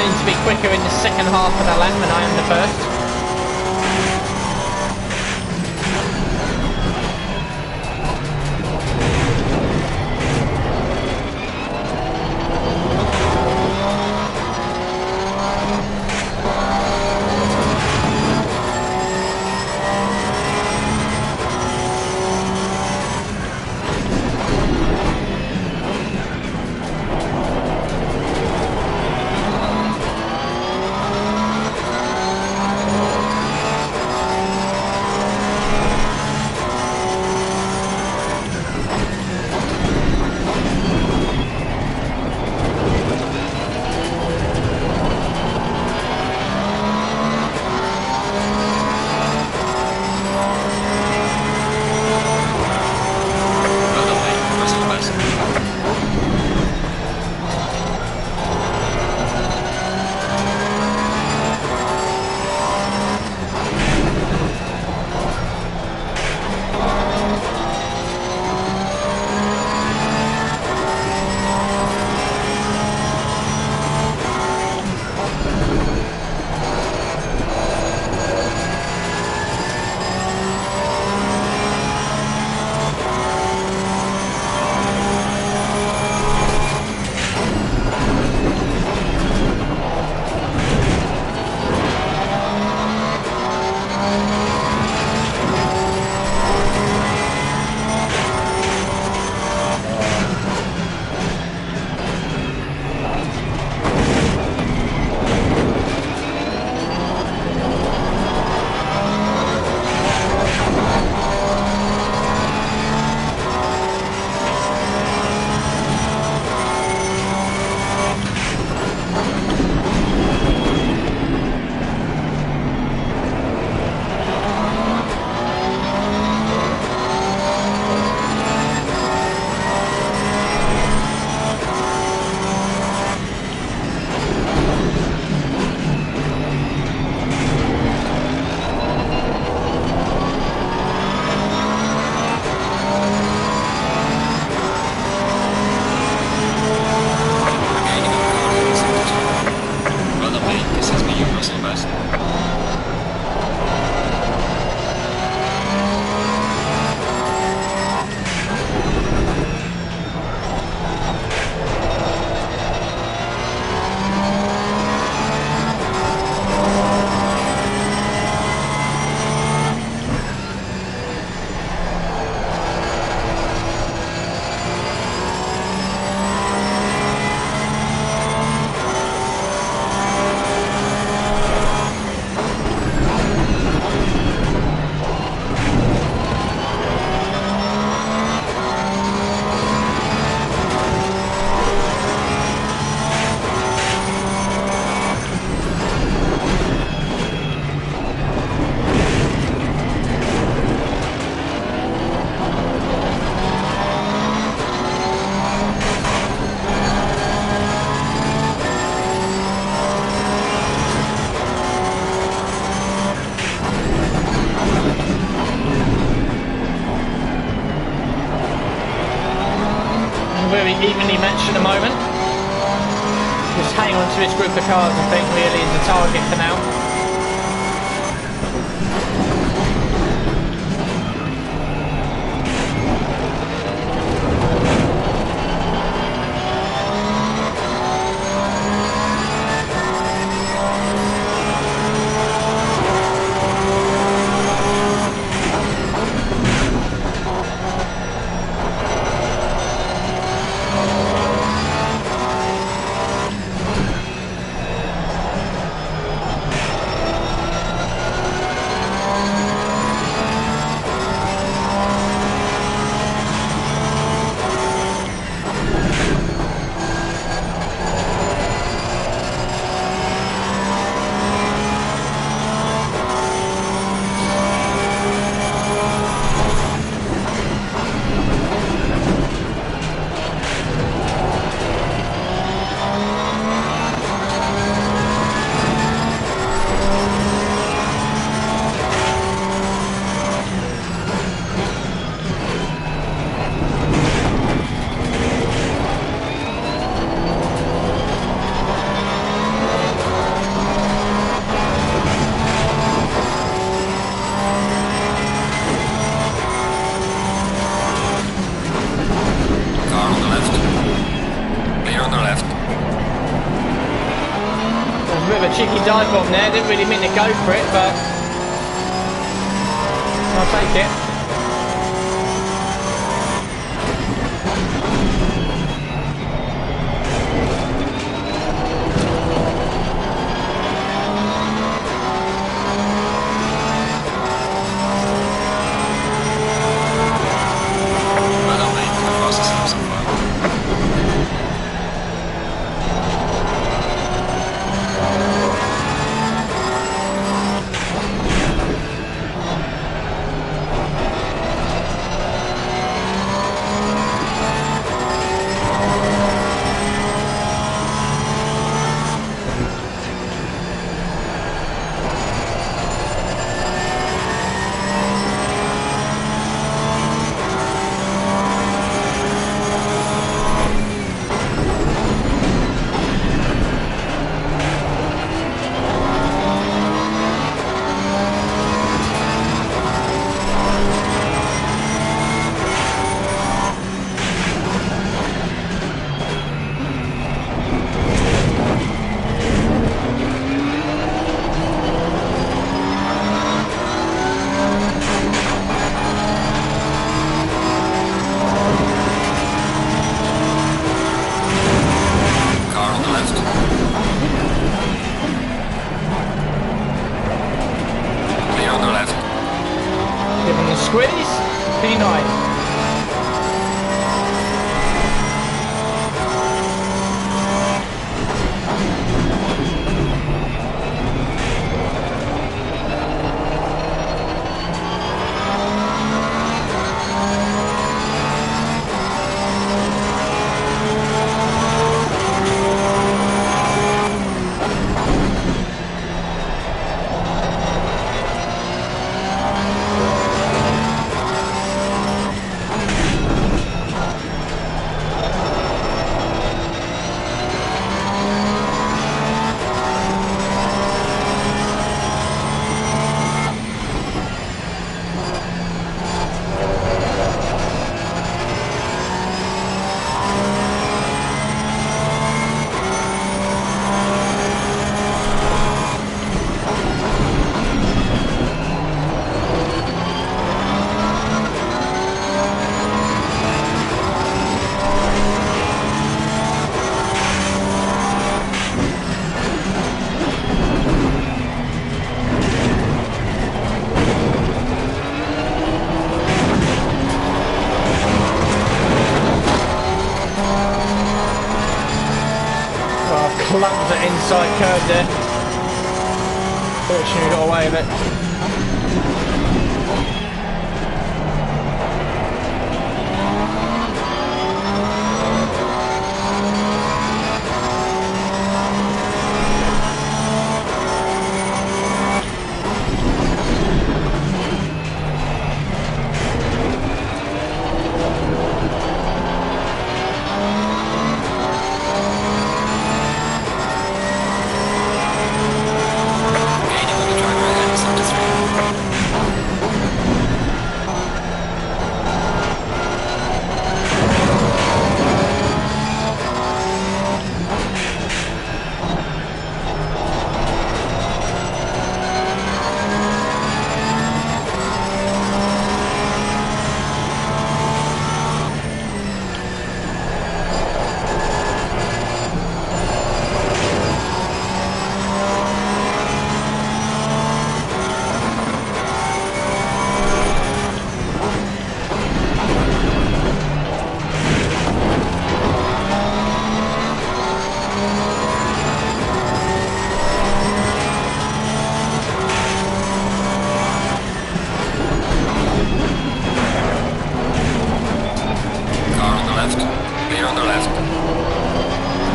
Seems to be quicker in the second half of the lap than I am the first. very evenly matched at the moment. Just hang on to this group of cars, I think, really is the target for now. cheeky dive bomb there. Didn't really mean to go for it, but I'll take it. Well done, mate. The fastest lap so far. Squeeze, P9. Clunked the inside curve there. Fortunately, got away with it.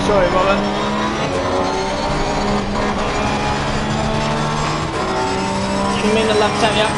Sorry, Robert. You mean the left hand, yeah?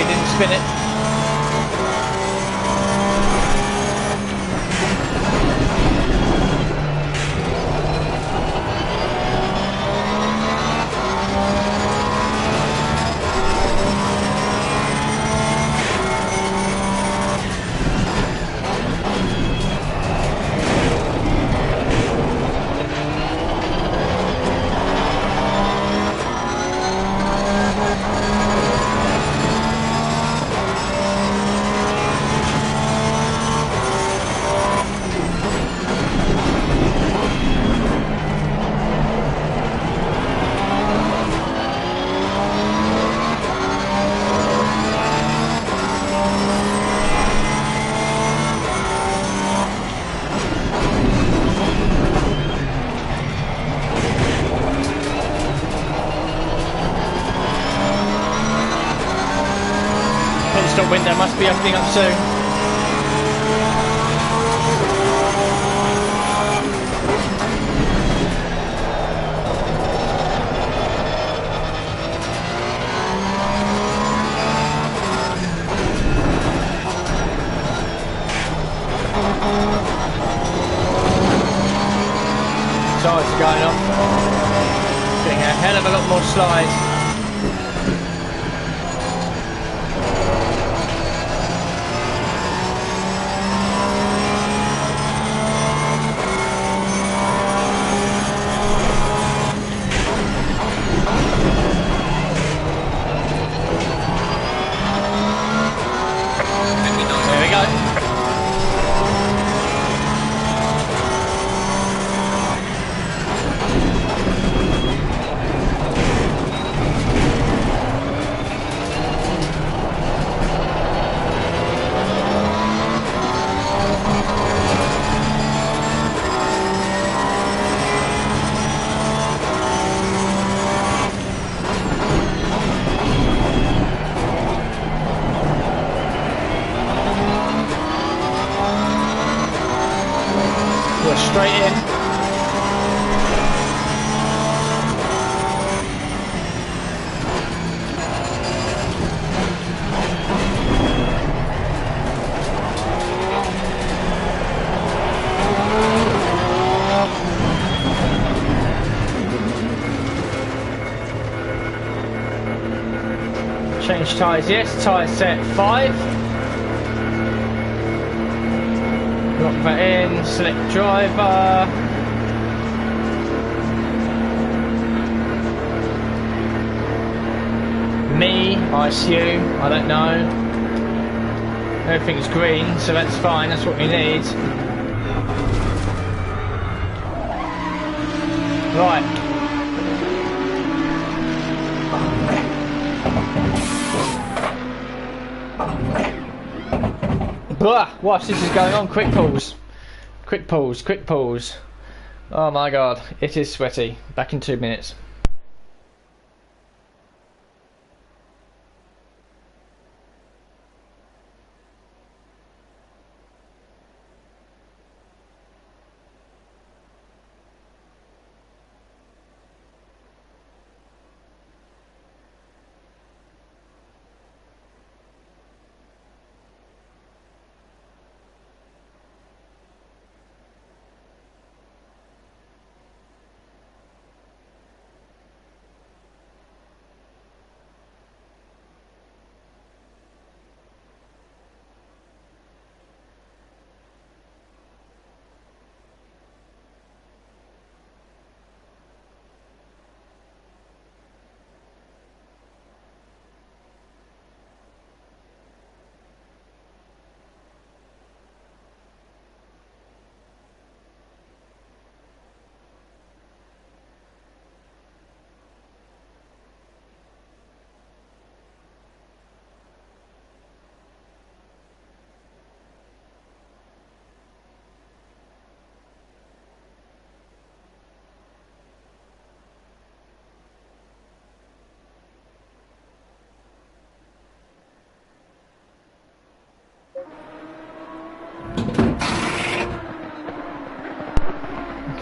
you didn't spin it. Stop window must be opening up soon. Tyres are going off. Getting a hell of a lot more slides. Straight in. Change tyres, yes, tyre set 5. Lock that in, select driver. Me, I assume, I don't know. Everything's green, so that's fine, that's what we need. Right. Blah! Watch, this is going on. Quick pause. Quick pause, quick pause. Oh my god, it is sweaty. Back in 2 minutes.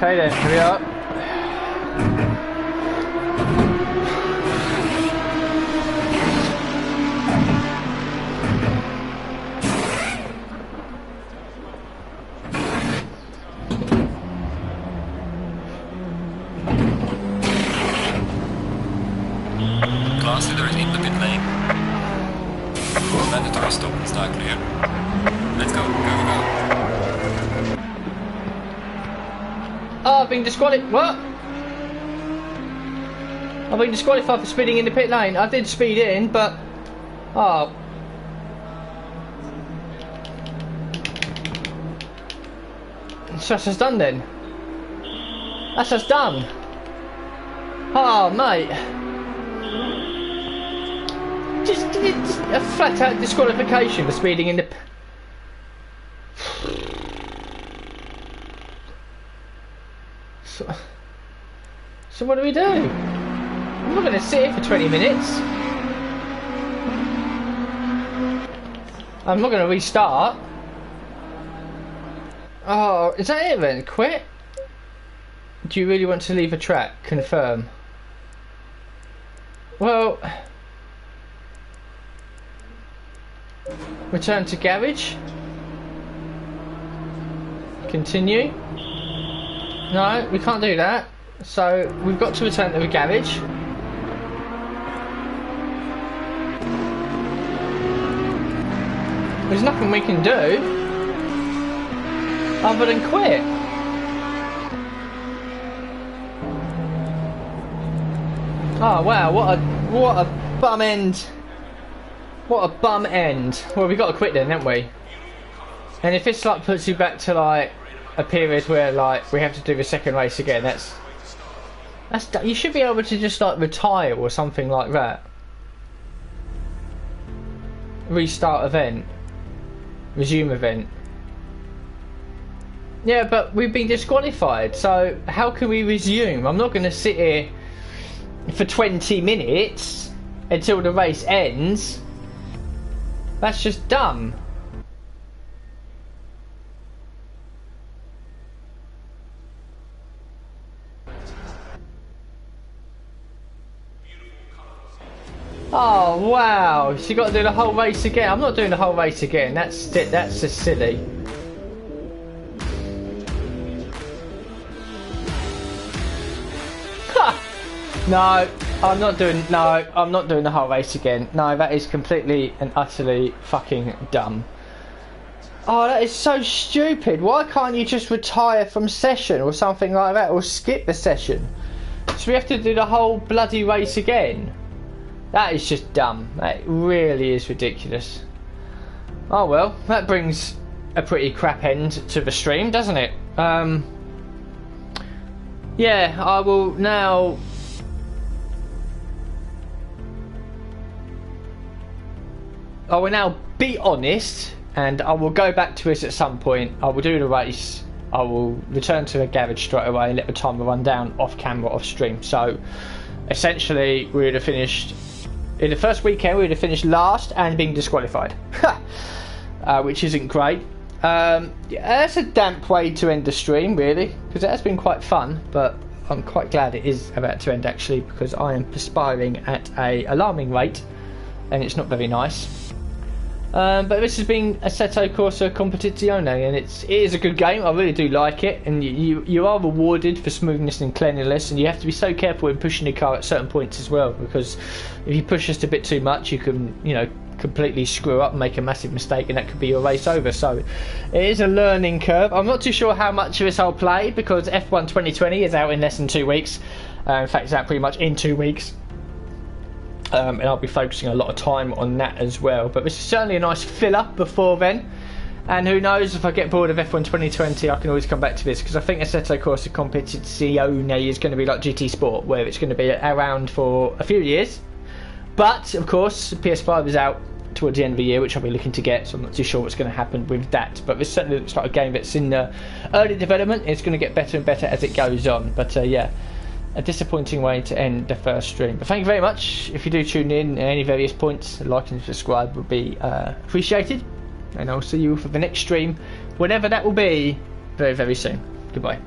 Okay then, here we are. mandatory stop and start clear. Let's go, go, go. Oh, I've been disqualified. What? I've been disqualified for speeding in the pit lane. I did speed in, but... Oh. So that's us done then. That's us done. Oh, mate. Just a flat out disqualification for speeding in the... So what do we do? I'm not going to sit here for 20 minutes. I'm not going to restart. Oh, is that it then? Quit? Do you really want to leave a track? Confirm. Well... Return to garage. Continue. No, we can't do that. So we've got to return to the garage. There's nothing we can do other than quit. Oh wow, what a bum end. What a bum end. Well, we got to quit then, haven't we? And if this like puts you back to like a period where like we have to do the second race again, that's you should be able to just like retire or something like that. Restart event. Resume event. Yeah, but we've been disqualified, so how can we resume? I'm not going to sit here for 20 minutes until the race ends. That's just dumb. Oh wow, so you got to do the whole race again. I'm not doing the whole race again. That's just silly. Ha! No, I'm not doing the whole race again. No, that is completely and utterly fucking dumb. Oh, that is so stupid. Why can't you just retire from session or something like that, or skip the session? So we have to do the whole bloody race again. That is just dumb. That really is ridiculous. Oh well, that brings a pretty crap end to the stream, doesn't it? Yeah, I will now... be honest, and I will go back to this at some point. I will do the race. I will return to the garage straight away and let the timer run down off camera, off stream. So, essentially, we would have finished... In the first weekend, we would have finished last and been disqualified. Which isn't great. Yeah, that's a damp way to end the stream, really, because it has been quite fun, but I'm quite glad it is about to end, actually, because I am perspiring at an alarming rate, and it's not very nice. But this has been Assetto Corsa Competizione, and it is a good game. I really do like it, and you are rewarded for smoothness and cleanliness, and you have to be so careful in pushing the car at certain points as well, because if you push just a bit too much, you can, you know, completely screw up and make a massive mistake, and that could be your race over. So it is a learning curve. I'm not too sure how much of this I'll play, because F1 2020 is out in less than 2 weeks. In fact, it's out pretty much in 2 weeks. And I'll be focusing a lot of time on that as well. But this is certainly a nice filler before then. And who knows, if I get bored of F1 2020, I can always come back to this, because I think Assetto Corsa Competizione is going to be like GTSport, where it's going to be around for a few years. But, of course, PS5 is out towards the end of the year, which I'll be looking to get, so I'm not too sure what's going to happen with that. But this certainly looks like a game that's in early development. It's going to get better and better as it goes on. But, yeah. A disappointing way to end the first stream. But thank you very much. If you do tune in at any various points, like and subscribe would be appreciated. And I'll see you for the next stream, whenever that will be, very, very soon. Goodbye.